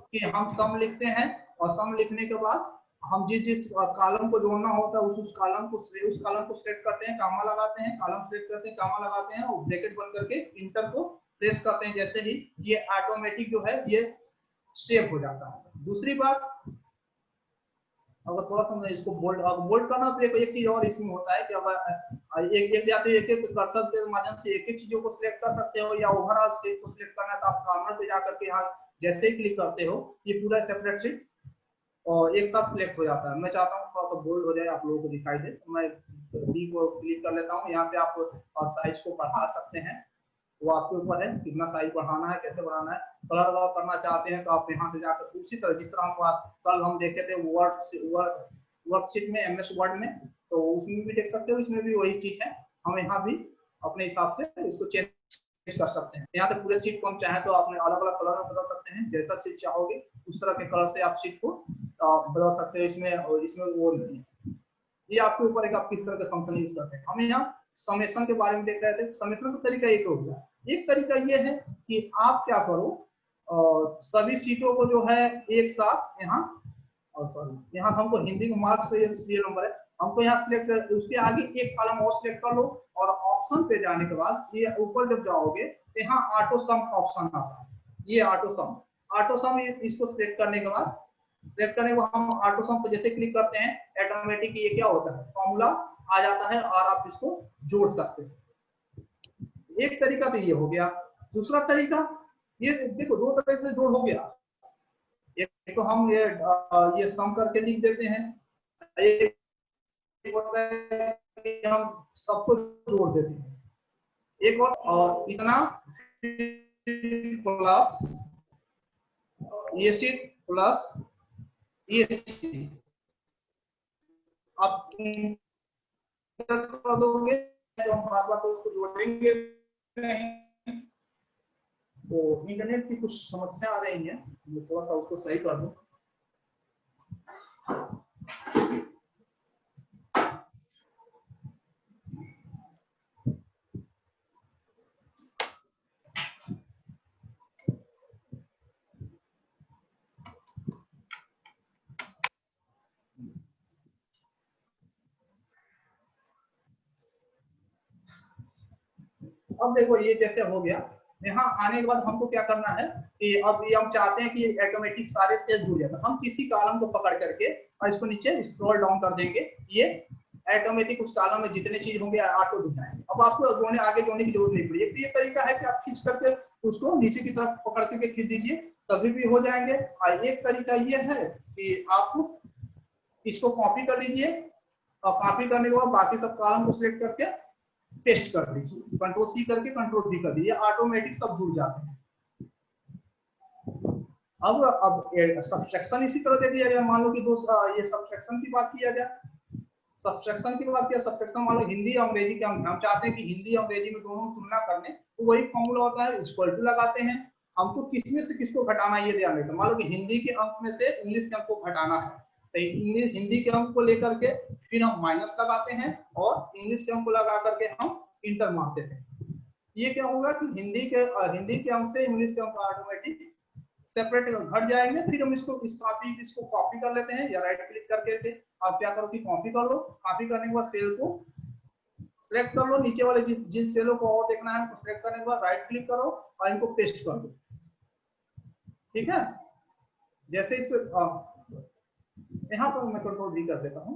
कि हम सम लिखते हैं और सम लिखने के बाद हम जिस कॉलम को जोड़ना होता है उस कॉलम को सिलेक्ट करते हैं, कामा लगाते हैं, कॉलम सिलेक्ट करते हैं, कामा लगाते हैं और ब्रैकेट बंद करके इंटर को प्रेस करते हैं। जैसे ही ये ऑटोमेटिक जो है ये सेव हो जाता है। दूसरी बात, अगर थोड़ा सा मैं इसको बोल्ड बोल्ड करना तो देखो एक चीज और इसमें होता है कि अगर एक या तो एक कर्सर के माध्यम से एक एक चीजों को सिलेक्ट कर सकते हो, या ओवरऑल स्क्रीन को सिलेक्ट करना है तो आप कॉर्नर पे जाकर के यहाँ जैसे ही क्लिक करते हो ये पूरा सेपरेट शीट और एक साथ सिलेक्ट हो जाता है। मैं चाहता हूँ थोड़ा सा बोल्ड हो जाए, आप लोगों को दिखाई दे, तो मैं डी को क्लिक कर लेता हूँ। यहाँ से आप साइज को बढ़ा सकते हैं, वो आपके ऊपर है कितना साइज बढ़ाना है, कैसे बढ़ाना है। कलर वर्क करना चाहते हैं तो आप यहाँ से जाकर उसी तरह जिस तरह हम कल हम देखे थे वर्कशीट में MS वर्ड में, तो उसमें भी देख सकते हो, इसमें भी वही चीज है। हम यहाँ भी अपने हिसाब से इसको चेंज कर सकते हैं। यहाँ पे पूरे सीट को हम चाहें तो अपने अलग अलग कलर में बदल सकते हैं, जैसा सीट चाहोगे उस तरह के कलर से आप सीट को बदल सकते हो। इसमें वो नहीं है, ये आपके ऊपर है कि आप किस तरह के फंक्शन यूज करते हैं। हम यहाँ समेशन के बारे में देख रहे थे। समेशन का तरीका एक हो गया। एक तरीका ये है कि आप क्या करो, सभी सीटों को जो है एक साथ यहाँ, और सॉरी यहाँ हमको हिंदी में मार्क्स सीरियल नंबर है, हमको यहाँ सिलेक्ट कर, उसके आगे एक कॉलम और सिलेक्ट कर लो और ऑप्शन पे जाने के बाद ये ऊपर जब जाओगे तो यहाँ ऑटो सम ऑप्शन आता है। ये ऑटो सम इसको सिलेक्ट करने के बाद हम ऑटो सम पे जैसे क्लिक करते हैं ऑटोमेटिक ये क्या होता है, फॉर्मूला आ जाता है और आप इसको जोड़ सकते हैं। एक तरीका तो ये हो गया। दूसरा तरीका ये देखो, दो तरह से जोड़ हो गया। एक तो हम ये सम करके लिख देते हैं, एक होता है कि हम सबको जोड़ देते हैं। एक और इतना प्लस ये सीट प्लस ये सीट आप कर दोगे तो हम बार बार तो उसको जोड़ेंगे नहीं। तो इंटरनेट की कुछ समस्या आ रही है, मैं थोड़ा सा उसको सही कर दूं। अब देखो ये जैसे हो गया, यहाँ आने के बाद हमको क्या करना है कि अब ये हम चाहते हैं कि ऑटोमेटिक सारे सेल जुड़ जाए। हम किसी कॉलम को पकड़ करके और इसको नीचे स्क्रॉल डाउन कर देंगे, ये ऑटोमेटिक उस कॉलम में जितने चीज होंगे ऑटो जुड़ जाएंगे। अब आपको आगे जोड़ने की जरूरत नहीं पड़ी। तो ये तरीका है कि आप खींच करके उसको नीचे की तरफ पकड़ करके खींच दीजिए, तभी भी हो जाएंगे। और एक तरीका ये है कि आप इसको कॉपी कर लीजिए और कॉपी करने के बाद बाकी सब कॉलम को सिलेक्ट करके पेस्ट कर दीजिए, कंट्रोल C करके कंट्रोल V कर दीजिए, ऑटोमेटिक सब जुड़ जाते हैं। अब सब्ट्रैक्शन इसी तरह दे दिया गया। मान लो कि ये सब्ट्रैक्शन की बात किया जाए, सब्ट्रैक्शन मान लो हिंदी और अंग्रेजी के हम चाहते हैं कि हिंदी और अंग्रेजी में दोनों तुलना करने, तो वही फॉर्मूला होता है, इक्वल टू लगाते हैं। हमको किसमें से किसको घटाना ये ध्यान रखना। मान लो कि हिंदी के अंक में से इंग्लिश के अंक को घटाना है, तो इंग्लिश हिंदी के अंक को लेकर के फिर हम माइनस लगाते हैं और इंग्लिश के अंक को लगा करके हम इंटर मारते हैं। ये क्या होगा कि हिंदी के अंक से इंग्लिश के अंक ऑटोमेटिक सेपरेट घट जाएंगे। फिर हम इसको कॉपी कर लेते हैं, या राइट क्लिक करके आप क्या करो कि कॉपी कर लो। कॉपी करने के बाद सेल को सिलेक्ट कर लो, नीचे वाले जिन सेलों को और देखना है उनको सिलेक्ट करने के बाद राइट क्लिक करो और इनको पेस्ट कर दो। ठीक है, जैसे इस पे यहाँ पर मैं कंट्रोल V कर देता हूँ।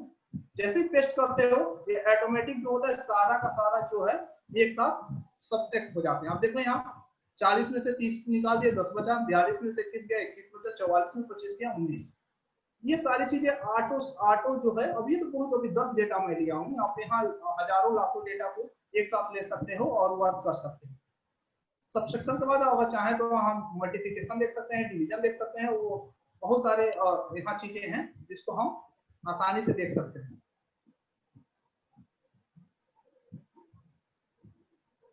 जैसे ही पेस्ट करते हो ये ऑटोमेटिक जो होता है सारा का सारा जो है एक साथ सब्ट्रैक्ट हो जाते हैं। आप देखो यहाँ 40 में से 30 निकाल दिए, 10 बचा, 42 में से 21 गया, 21 बचा, 44 में 25 गया, 19। ये सारी चीजें ऑटो जो है, अब ये तो बहुत अभी 10 डेटा मैं लिया हूँ, आप यहाँ हजारों लाखों डेटा को एक साथ ले सकते हो और वर्क कर सकते हैं। सब्ट्रैक्शन के बाद अगर चाहे तो हम मल्टीप्लिकेशन देख सकते हैं, डिवीजन देख सकते हैं, वो बहुत सारे यहाँ चीजें हैं जिसको हम आसानी से देख सकते हैं।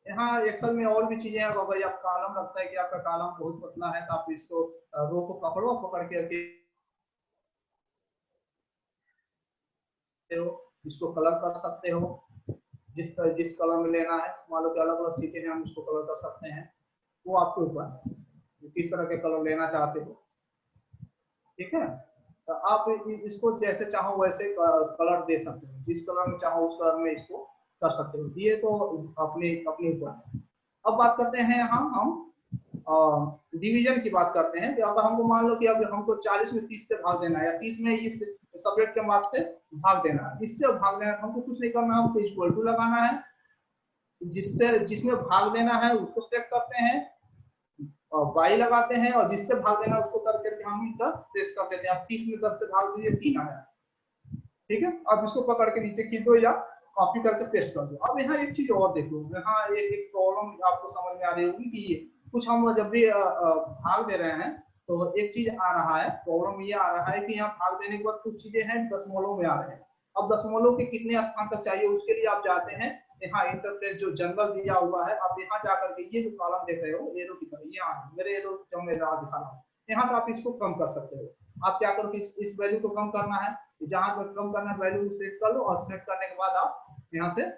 यहाँ एक्सेल में और भी चीजें हैं। अगर आप कॉलम लगता है कि आपका कॉलम बहुत पतला है तो आप इसको रो को पकड़ो, पकड़ के इसको कलर कर सकते हो जिस कलर में लेना है। मान लो कि अलग अलग सीटें हैं, हम इसको कलर कर सकते हैं, वो आपके ऊपर है किस तरह के कलर लेना चाहते हो। ठीक है, तो आप इसको जैसे चाहो वैसे कलर दे सकते हो, जिस कलर में चाहो उस कलर में इसको कर सकते हो। ये तो अपने ऊपर है। अब बात करते हैं यहाँ हम डिवीजन की बात करते हैं। तो अगर हमको मान लो कि अब हमको 40 में 30 से भाग देना है या 30 में सब्जेक्ट के मार्क्स से भाग देना है। इससे भाग देना हमको कुछ नहीं करना, हमको इक्वल टू लगाना है, जिसमें भाग देना है उसको सिलेक्ट करते हैं और बाई लगाते हैं, और जिससे भाग देना उसको करके हम इंटर प्रेस कर देते हैं। अब 30 में 10 से भाग दीजिए 3 आया, ठीक है। अब इसको पकड़ के नीचे खींच दो या कॉपी करके पेस्ट कर दो। अब यहाँ एक चीज और देखो, यहाँ एक प्रॉब्लम आपको समझ में आ रही होगी कि कुछ हम जब भी भाग दे रहे हैं तो एक चीज आ रहा है, प्रॉब्लम ये आ रहा है कि यहाँ भाग देने के बाद कुछ चीजें हैं दशमलव में आ रहे हैं। अब दशमलव के कितने स्थान तक चाहिए उसके लिए आप जाते हैं यहाँ इंटरप्रेट जो जनरल दिया हुआ है, आप यहाँ जाकर के ये जो कॉलम देख रहे हो एरो की तरह, यहाँ मेरे एरो जब मैं दिखा रहा हूँ, यहाँ से आप इसको कम कर सकते हो। आप क्या करो कि इस वैल्यू को कम करना है, जहां पर कम करना है वैल्यू सेलेक्ट कर लो, और सेलेक्ट करने के बाद आप यहाँ से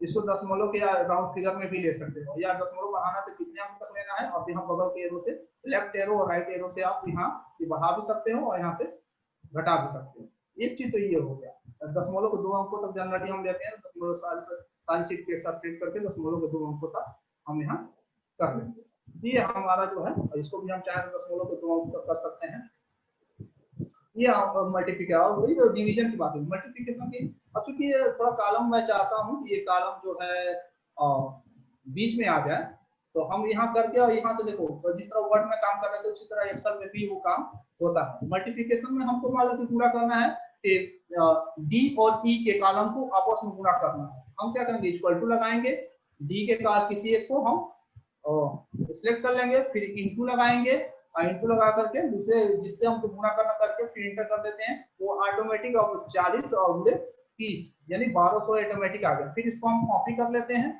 इसको दशमलव के या राउंड फिगर में भी ले सकते हो, या दशमलव बढ़ाना तो कितने अंक तक लेना है, और यहाँ बगल के एरो से लेफ्ट एरो और राइट एरो से आप यहाँ बढ़ा भी सकते हो और यहाँ से घटा भी सकते हो। एक चीज तो ये हो गया, दशमलव को 2 अंकों तक जनरली हम लेते हैं, दशमलव सारी सीट के साथ क्लिक करके दशमलव के 2 अंकों तक हम यहाँ कर लेंगे। ये हमारा जो है, इसको भी हम चाहे तो दशमलव के 2 अंकों तक कर सकते हैं। ये मल्टीप्लिकेशन और डिवीजन की बात है, मल्टीप्लिकेशन की। अब चूंकि थोड़ा कॉलम मैं चाहता हूँ कि ये कॉलम जो है बीच में आ जाए, तो हम यहाँ करके और यहाँ से देखो तो जिस तरह वर्ड में काम कर रहे थे उसी तरह एक्सेल में भी वो काम होता है। मल्टीप्लिकेशन में हमको मान लो कि पूरा करना है कि डी और ई के कॉलम को आपस में गुणा करना है। हम क्या करेंगे, इक्वल टू लगाएंगे, डी के साथ किसी एक को हम सिलेक्ट कर लेंगे, फिर इनटू लगाएंगे, इनटू लगा करके दूसरे जिससे हमको गुणा करना करके फिर इंटर कर देते हैं, वो ऑटोमेटिक अब 40 और 30 यानी 1200 ऑटोमेटिक आ गया। फिर इसको हम कॉपी कर लेते हैं,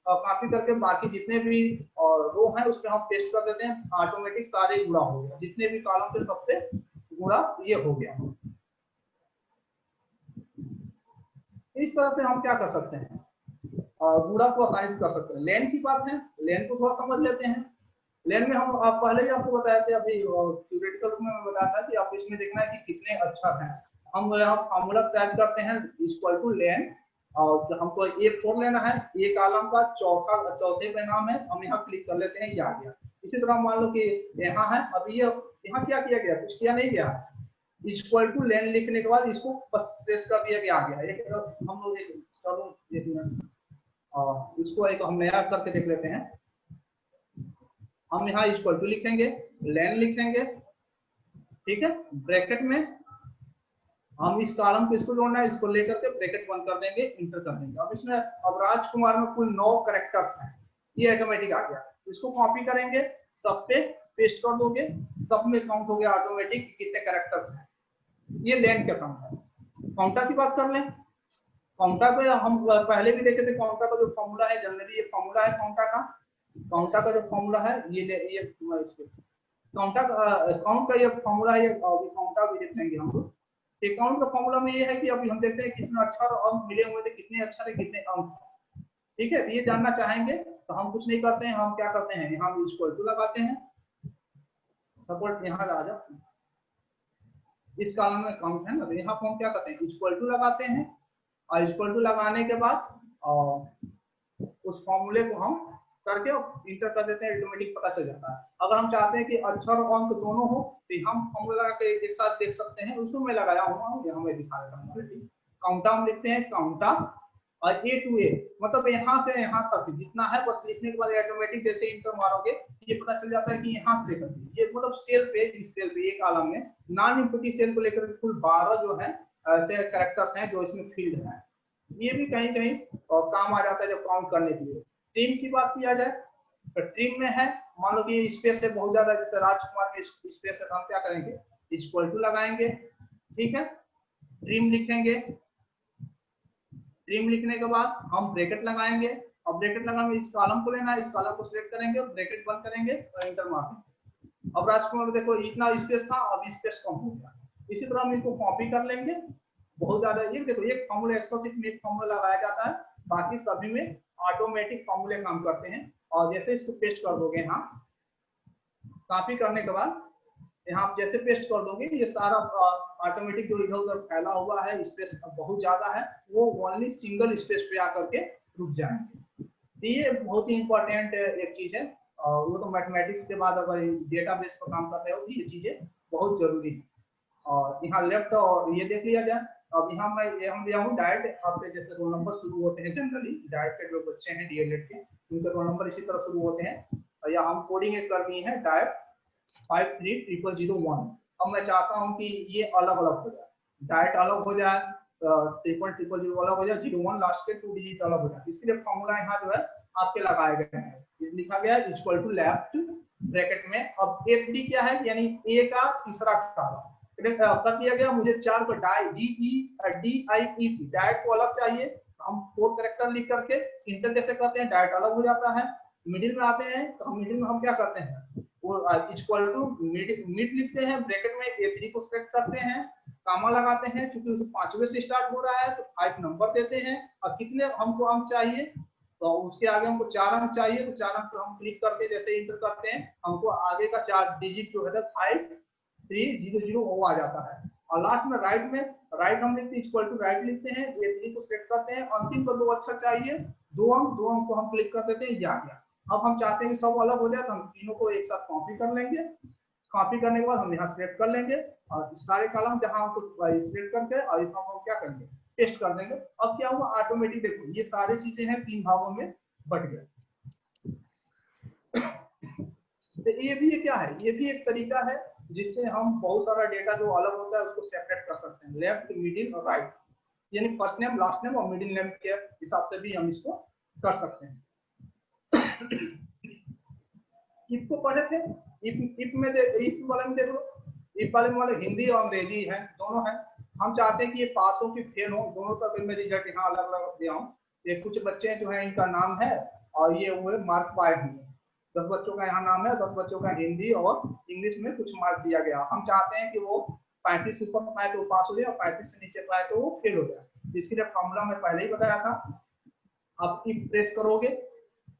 और कॉपी करके बाकी जितने भी रो हैं उस पे हम पेस्ट कर देते हैं, ऑटोमेटिक सारे गुणा हो गया, जितने भी कॉलम थे सब पे गुणा ये हो गया। इस तरह से हम क्या कर सकते हैं, गुणा को आसानी से कर सकते हैं। लेन की बात है, लेन को थोड़ा समझ लेते हैं। लेन में हम पहले ही आपको बताया था, अभी थ्योरेटिकल में मैं बताया था कि आप इसमें देखना है कि कितने अक्षर हैं। हम यहाँ फार्मूला टाइप करते हैं इक्वल टू लेन, और हमको A4 लेना है, एक कॉलम का चौथे पे नाम है, हम यहाँ क्लिक कर लेते हैं, ये आ गया। इसी तरह मान लो कि यहाँ है, अभी ये यहाँ क्या किया गया, कुछ किया नहीं गया, इक्वल टू लेन लिखने के बाद इसको बस प्रेस कर दिया गया, आ गया। हम लोग इसको एक हम नया करके देख लेते हैं। हम यहाँ इक्वल टू लिखेंगे, लेन लिखेंगे, ठीक है, ब्रैकेट में हम इस कॉलम को इसको जोड़ना है, इसको लेकर के ब्रैकेट बंद कर देंगे, इंटर कर देंगे। अब इसमें अब राजकुमार में कुल 9 कैरेक्टर्स हैं, ये ऑटोमेटिक आ गया। इसको कॉपी करेंगे, सब पे पेस्ट कर दोगे, सब में काउंट हो गया ऑटोमेटिक कितने कैरेक्टर्स हैं। ये लेन का काम है। काउंटा की बात कर लें, काउंटा पे हम पहले भी देखे थे, काउंटा का जो फॉर्मूला है, जनरली ये फॉर्मूला है काउंटा का जो फॉर्मूला है, ये काउंटा काउंट का ये फॉर्मूला है, ये काउंटा भी देख लेंगे हम लोग। काउंट का फॉर्मूला में ये है कि अभी हम देखते हैं कितने अक्षर और अंक मिले हुए थे, कितने अक्षर है कितने अंक, ठीक है। ये जानना चाहेंगे तो हम कुछ नहीं करते हैं, हम क्या करते हैं, यहाँ इक्वल टू लगाते हैं, सपोर्ट यहाँ आ जाओ, इस कॉलम में काउंट है ना, तो यहाँ हम क्या करते हैं, इक्वल टू लगाते हैं, और इक्वल टू लगाने के बाद उस फॉर्मूले को हम करके इंटर कर देते हैं, ऑटोमेटिक पता चल जाता है। अगर हम चाहते हैं कि अक्षर और अंक दोनों हो तो हम फॉर्मूला लगा के एक साथ देख सकते हैं, उसको मैं लगाया हूँ, यहाँ मैं दिखा देता हूँ। काउंटा हम लिखते हैं, काउंटा और A to A, मतलब यहाँ से यहाँ तक जितना है बस लिखने के बाद ऑटोमेटिक जैसे इंटर मारोगे ये पता चल जाता है कि यहाँ से लेकर ये मतलब सेल पे, इस सेल पे, ये कॉलम में नॉन इम्पटी सेल को लेकर कुल 12 जो है ऐसे कैरेक्टर्स हैं जो इसमें फील्ड है। ये भी कहीं कहीं काम आ जाता है जब काउंट करने के लिए। ट्रिम की बात किया जाए तो ट्रिम में है, मान लो कि स्पेस है बहुत ज्यादा, जैसे राजकुमार में स्पेस है, हम क्या करेंगे, इक्वल टू लगाएंगे, ठीक है, ट्रिम लिखेंगे, ट्रिम लिखने के बाद हम ब्रैकेट लगाएंगे, और ब्रैकेट लगाने इस कॉलम को लेना है, इस कॉलम को सिलेक्ट करेंगे, ब्रैकेट बंद करेंगे और एंटर मारेंगे। अब राजकुमार देखो इतना स्पेस था, अब स्पेस कम हो गया। इसी तरह हम इनको कॉपी कर लेंगे, बहुत ज्यादा, ये देखो एक फॉर्मूला एक्सेल शीट में एक फॉर्मूला लगाया जाता है, बाकी सभी में ऑटोमेटिक फॉर्मूले काम करते हैं। और जैसे इसको पेस्ट कर दोगे, यहाँ कॉपी करने के बाद यहाँ आप जैसे पेस्ट कर दोगे, ये सारा ऑटोमेटिक जो इधर उधर फैला हुआ है, स्पेस बहुत ज्यादा है, वो ओनली सिंगल स्पेस पे आकर के रुक जाएंगे। ये बहुत ही इंपॉर्टेंट एक चीज है, और वो तो मैथमेटिक्स के बाद अगर डेटाबेस पर काम कर रहे हो ये चीजें बहुत जरूरी है। और यहाँ लेफ्ट और ये देख लिया जाए। अब यहाँ मैं हम लिया हूँ डायरेक्ट, आपके जैसे रोल नंबर शुरू होते हैं जनरली डायरेक्ट के जो बच्चे हैं डीएलएड के, उनके रोल नंबर इसी तरह शुरू होते हैं। और यहाँ हम कोडिंग एक करनी है डायरेक्ट 530001। अब मैं चाहता हूँ कि ये अलग अलग हो जाए, डायरेक्ट अलग हो जाए, 30000 अलग हो जाए, 01 लास्ट के 2 डिजिट अलग हो जाए। इसके लिए फॉर्मूला यहाँ जो है आपके लगाए गए हैं, लिखा गया है इक्वल टू लेफ्ट ब्रैकेट में। अब A3 क्या है, यानी ए का तीसरा कॉलम कर दिया गया। मुझे 4 को डायरेक्ट को अलग चाहिए, हम 4 कैरेक्टर लिख करके इंटर कैसे करते हैं, डायरेक्ट अलग हो जाता है। मिडिल में आते हैं तो मिडिल में हम क्या करते हैं, वो इक्वल टू मिड लिखते हैं, ब्रैकेट में A3 को सेलेक्ट करते हैं, कामा लगाते हैं, क्योंकि उसे 5वें से स्टार्ट हो रहा है तो 5 नंबर देते हैं। और कितने हमको अंक चाहिए, तो उसके आगे हमको 4 अंक चाहिए, तो 4 अंक हम क्लिक करके जैसे इंटर करते हैं हमको आगे का 4 डिजिट जो है 5300 वो आ जाता है। और लास्ट में राइट हम लिखते हैं इक्वल टू राइट लिखते हैं, A3 को सेलेक्ट करते हैं, अंतिम को 2 अक्षर चाहिए, 2 अंक को हम क्लिक कर देते हैं, ये आ गया। अब हम चाहते हैं कि सब अलग हो जाए तो हम तीनों को एक साथ कॉपी कर लेंगे। कॉपी करने के बाद हम यहाँ सिलेक्ट कर लेंगे और सारे कॉलम जहां हमको सिलेक्ट करके और इसमें हम क्या करेंगे, पेस्ट कर देंगे। अब क्या हुआ ऑटोमेटिक, देखो ये सारी चीजें हैं 3 भागों में बट गए। तो ये भी क्या है, ये भी एक तरीका है जिससे हम बहुत सारा डेटा जो अलग होता है उसको सेपरेट कर सकते हैं, लेफ्ट मिडिल और राइट, यानी फर्स्ट नेम लास्ट नेम और मिडिल नेम के हिसाब से भी हम इसको कर सकते हैं। इफ को पढ़े थे, इफ में इफ वाले में देख लो, इफ वाले में हिंदी और अंग्रेजी है, दोनों है। हम चाहते हैं कि ये पास हो कि फेल हो, दोनों का मैं रिजल्ट यहाँ अलग अलग दिया हूँ। ये कुछ बच्चे जो है इनका नाम है और ये हुए मार्क पाए होंगे, 10 बच्चों का यहाँ नाम है, 10 बच्चों का हिंदी और इंग्लिश में कुछ मार्क दिया गया। हम चाहते हैं कि वो 35 से ऊपर पाए तो पास हो जाए और 35 से नीचे पाए तो वो फेल हो जाए। इसके लिए फॉर्मूला मैं पहले ही बताया था। आप इफ प्रेस करोगे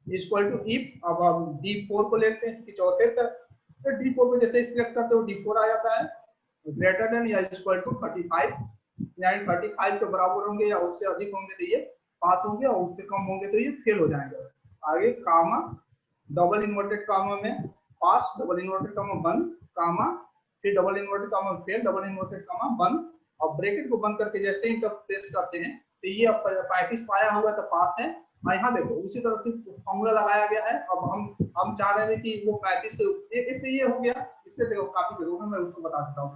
इक्वल टू इफ, अब हम D4 को लेते हैं क्योंकि चौथे का, तो D4 को जैसे सिलेक्ट करते हो D4 आ जाता है, ग्रेटर देन या इक्वल टू 35, यानी 35 के बराबर होंगे या उससे अधिक होंगे तो ये पास होंगे और उससे कम होंगे तो ये फेल हो जाएंगे। आगे कामा, डबल इन्वर्टेड कामा में पास, डबल इन्वर्टेड कामा बंद, कामा, फिर double inverted comma fail, double inverted comma बंद, और ब्रैकेट को बंद करके जैसे इंटर प्रेस करते हैं तो ये अब 35 पाया होगा तो पास है। यहाँ देखो उसी तरह से फॉर्मूला लगाया गया है। अब हम चाह रहे थे कि वो 35 से एक तो ये हो गया, इससे देखो कॉपी करो, मैं उसको बता देता हूँ।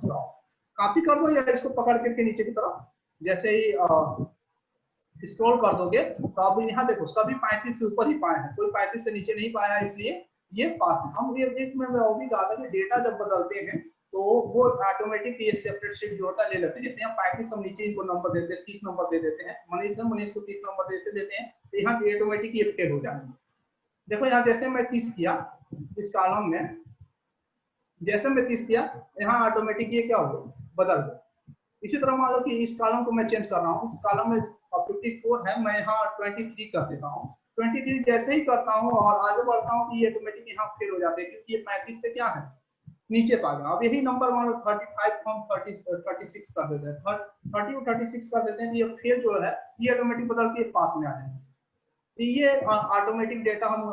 कॉपी कर दो या इसको पकड़ करके नीचे की तरफ जैसे ही स्क्रॉल कर दोगे तो अब यहाँ देखो सभी 35 से ऊपर ही पाए हैं, कोई 35 से नीचे नहीं पाया है, इसलिए ये पास है। हम ये एक में वो भी कहा था कि डेटा जब बदलते हैं तो वो ऑटोमेटिक ये सेपरेट शीट जो होता है ले लेते हैं। जैसे यहाँ 35 हम नीचे इनको नंबर देते हैं, 30 नंबर दे देते हैं, मनीष को 30 नंबर जैसे देते हैं तो यहाँ पे ऑटोमेटिक ये फेल हो जाएंगे। देखो यहाँ जैसे मैं 30 किया इस कॉलम में, जैसे मैं 30 किया यहाँ ऑटोमेटिक ये क्या हो बदल गया। इसी तरह मान लो कि इस कॉलम को मैं चेंज कर रहा हूँ, इस कॉलम में 54 है, मैं यहाँ 23 कर देता हूँ। 23 जैसे ही करता हूँ और आगे बढ़ता हूँ कि ये ऑटोमेटिक यहाँ फेल हो जाते हैं क्योंकि ये 35 से क्या है नीचे पा गया। अब यही नंबर मान लो 35 हम 36 कर देते हैं, 30 और 36 कर देते हैं तो ये फेल जो है ये ऑटोमेटिक बदल के पास में आ जाएंगे। तो ये ऑटोमेटिक डेटा हम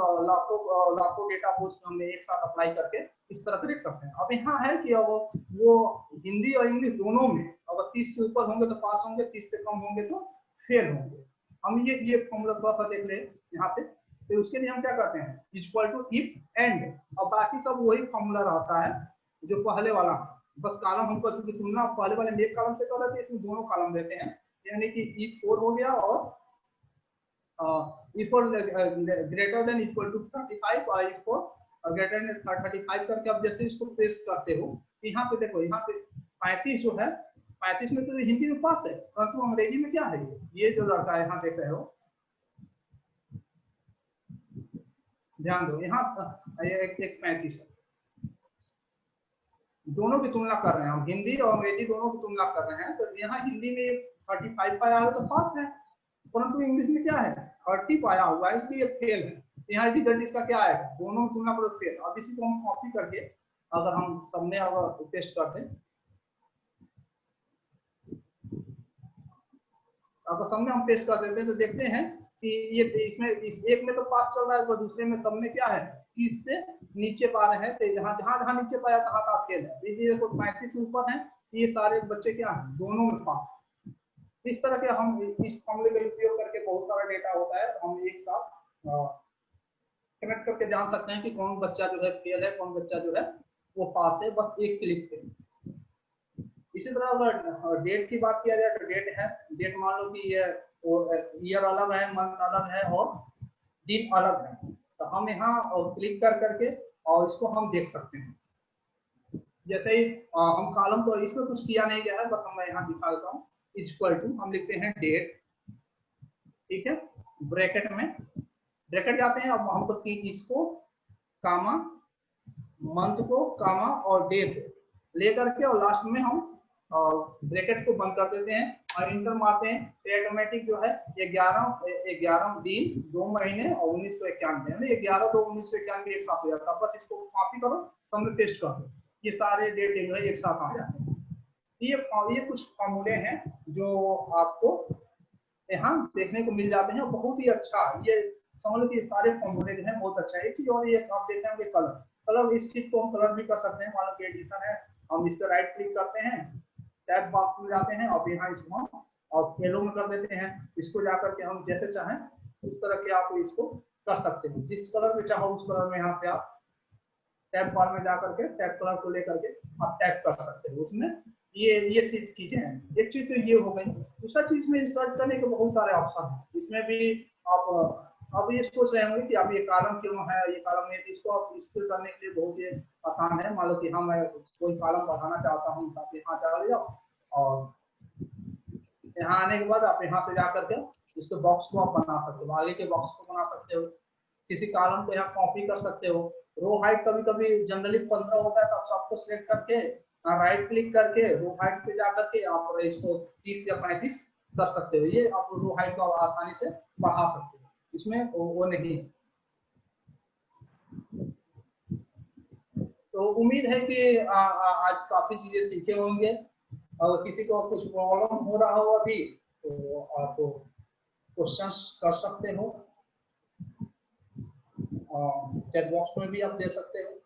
लाखों डेटा पोस्ट हमने एक साथ अप्लाई करके इस तरह देख सकते हैं। अब यहाँ है कि अब वो हिंदी और इंग्लिश दोनों में अगर 30 से ऊपर होंगे तो पास होंगे, 30 से कम होंगे तो फेल होंगे। हम ये फॉर्मूला थोड़ा सा देख ले यहाँ पे। तो उसके लिए हम क्या करते हैं इक्वल टू इफ एंड, और बाकी सब वही फॉर्मूला रहता है जो पहले वाला, बस कॉलम हमको चूंकि तुलना पहले वाले में एक कॉलम से कर रहे थे, इसमें दोनों कॉलम देते हैं, यानी कि E4 हो गया और E4 greater than equal to 35 और E4 ग्रेटर देन 35 करके अब जैसे इसको प्रेस करते हो यहाँ पे देखो, यहाँ पे 35 जो है 35 में तो हिंदी में पास है, परंतु अंग्रेजी में क्या है ये जो लड़का है यहाँ देख रहे हो, ध्यान दो यहाँ एक 35 है। दोनों की तुलना कर रहे हैं हम, हिंदी और अंग्रेजी दोनों की तुलना कर रहे हैं। तो यहाँ हिंदी में 35 पाया हो तो पास है, परंतु इंग्लिश में क्या है 30 पाया हुआ है इसलिए फेल है। यहाँ रिजल्ट इसका क्या आएगा, दोनों की तुलना करो फेल। अब इसी को हम कॉपी करके अगर हम सबने अगर टेस्ट करते हैं, अगर सबने हम टेस्ट कर देते हैं तो देखते हैं कि ये इसमें एक में तो पास चल रहा है और दूसरे में सब में क्या है 30 से नीचे पा रहे हैं। तो जहाँ जहाँ नीचे पाया तहाँ का फेल है। देखिए देखो 35 से ऊपर है ये सारे बच्चे क्या हैं, दोनों में पास। इस तरह के हम इस फॉर्मूले का उपयोग करके बहुत सारा डेटा होता है, तो हम एक साथ कनेक्ट करके जान सकते हैं कि कौन बच्चा जो है फेल है, कौन बच्चा जो है वो पास है, बस एक क्लिक पे। इसी तरह अगर डेट की बात किया जाए तो डेट है, डेट मान लो कि ये ईयर अलग है, मंथ अलग है और दिन अलग है, तो हम यहाँ क्लिक कर करके और इसको हम देख सकते हैं। जैसे ही हम कॉलम, तो इसमें कुछ किया नहीं गया है, बस मैं यहाँ दिखा देता हूँ। इक्वल टू हम लिखते हैं डेट, ठीक है, ब्रैकेट में ब्रैकेट जाते हैं, अब हमको इसको कामा, मंथ को कामा और डे को लेकर के और लास्ट में हम ब्रैकेट को बंद कर देते हैं और इंटर मारते हैं, तो ऑटोमेटिक जो है 11 दिन 2 महीने और 1991, 11/2/1991 एक साथ हो जाता है। बस इसको कॉपी करो, सबमिट पेस्ट कर दो, ये सारे डेट जो है एक साथ आ जाते हैं। ये कुछ फॉर्मूले हैं जो आपको यहाँ देखने को मिल जाते हैं, बहुत ही अच्छा। ये समझ लो कि सारे फॉर्मूले जो है बहुत अच्छा है। एक चीज और ये आप देख रहे होंगे कलर, कलर इस चीज को हम कलर भी कर सकते हैं। मान लो कि एडिशन है, हम इस पर राइट क्लिक करते हैं, टैब बॉक्स में जाते हैं और यहाँ इसको हम और येलो में कर देते हैं। इसको जाकर के हम जैसे चाहें उस तरह के आप इसको कर सकते हैं, जिस कलर में चाहो उस कलर में यहाँ से आप टैब बार में जाकर के टैब कलर को लेकर के आप टैब कर सकते हैं उसमें। ये सिर्फ चीजें हैं। एक चीज तो ये हो गई। दूसरा चीज में इंसर्ट करने के बहुत सारे ऑप्शन हैं, इसमें भी आप अब ये सोच रहे होंगे कि अब ये कॉलम क्यों है, ये कॉलम नहीं, इसको आप इसको करने के लिए बहुत ही आसान है। मान लो कि हाँ मैं कोई कॉलम बढ़ाना चाहता हूँ, आप यहाँ चले जाओ और यहाँ आने के बाद आप यहाँ से जाकर के इसके बॉक्स को आप बना सकते हो, आगे के बॉक्स को बना सकते हो, किसी कॉलम को यहाँ कॉपी कर सकते हो। रो हाइट कभी कभी जनरली 15 होता है, तो आप सबको सिलेक्ट करके राइट क्लिक करके रो हाइट पे जाकर के आप इसको 30 या 35 कर सकते हो। ये आप रो हाइट को आसानी से बढ़ा सकते हो, इसमें वो नहीं। तो उम्मीद है कि आज काफी चीजें सीखे होंगे। अगर किसी को कुछ प्रॉब्लम हो रहा हो अभी तो आप क्वेश्चंस कर सकते हो, चैट बॉक्स में भी आप दे सकते हो।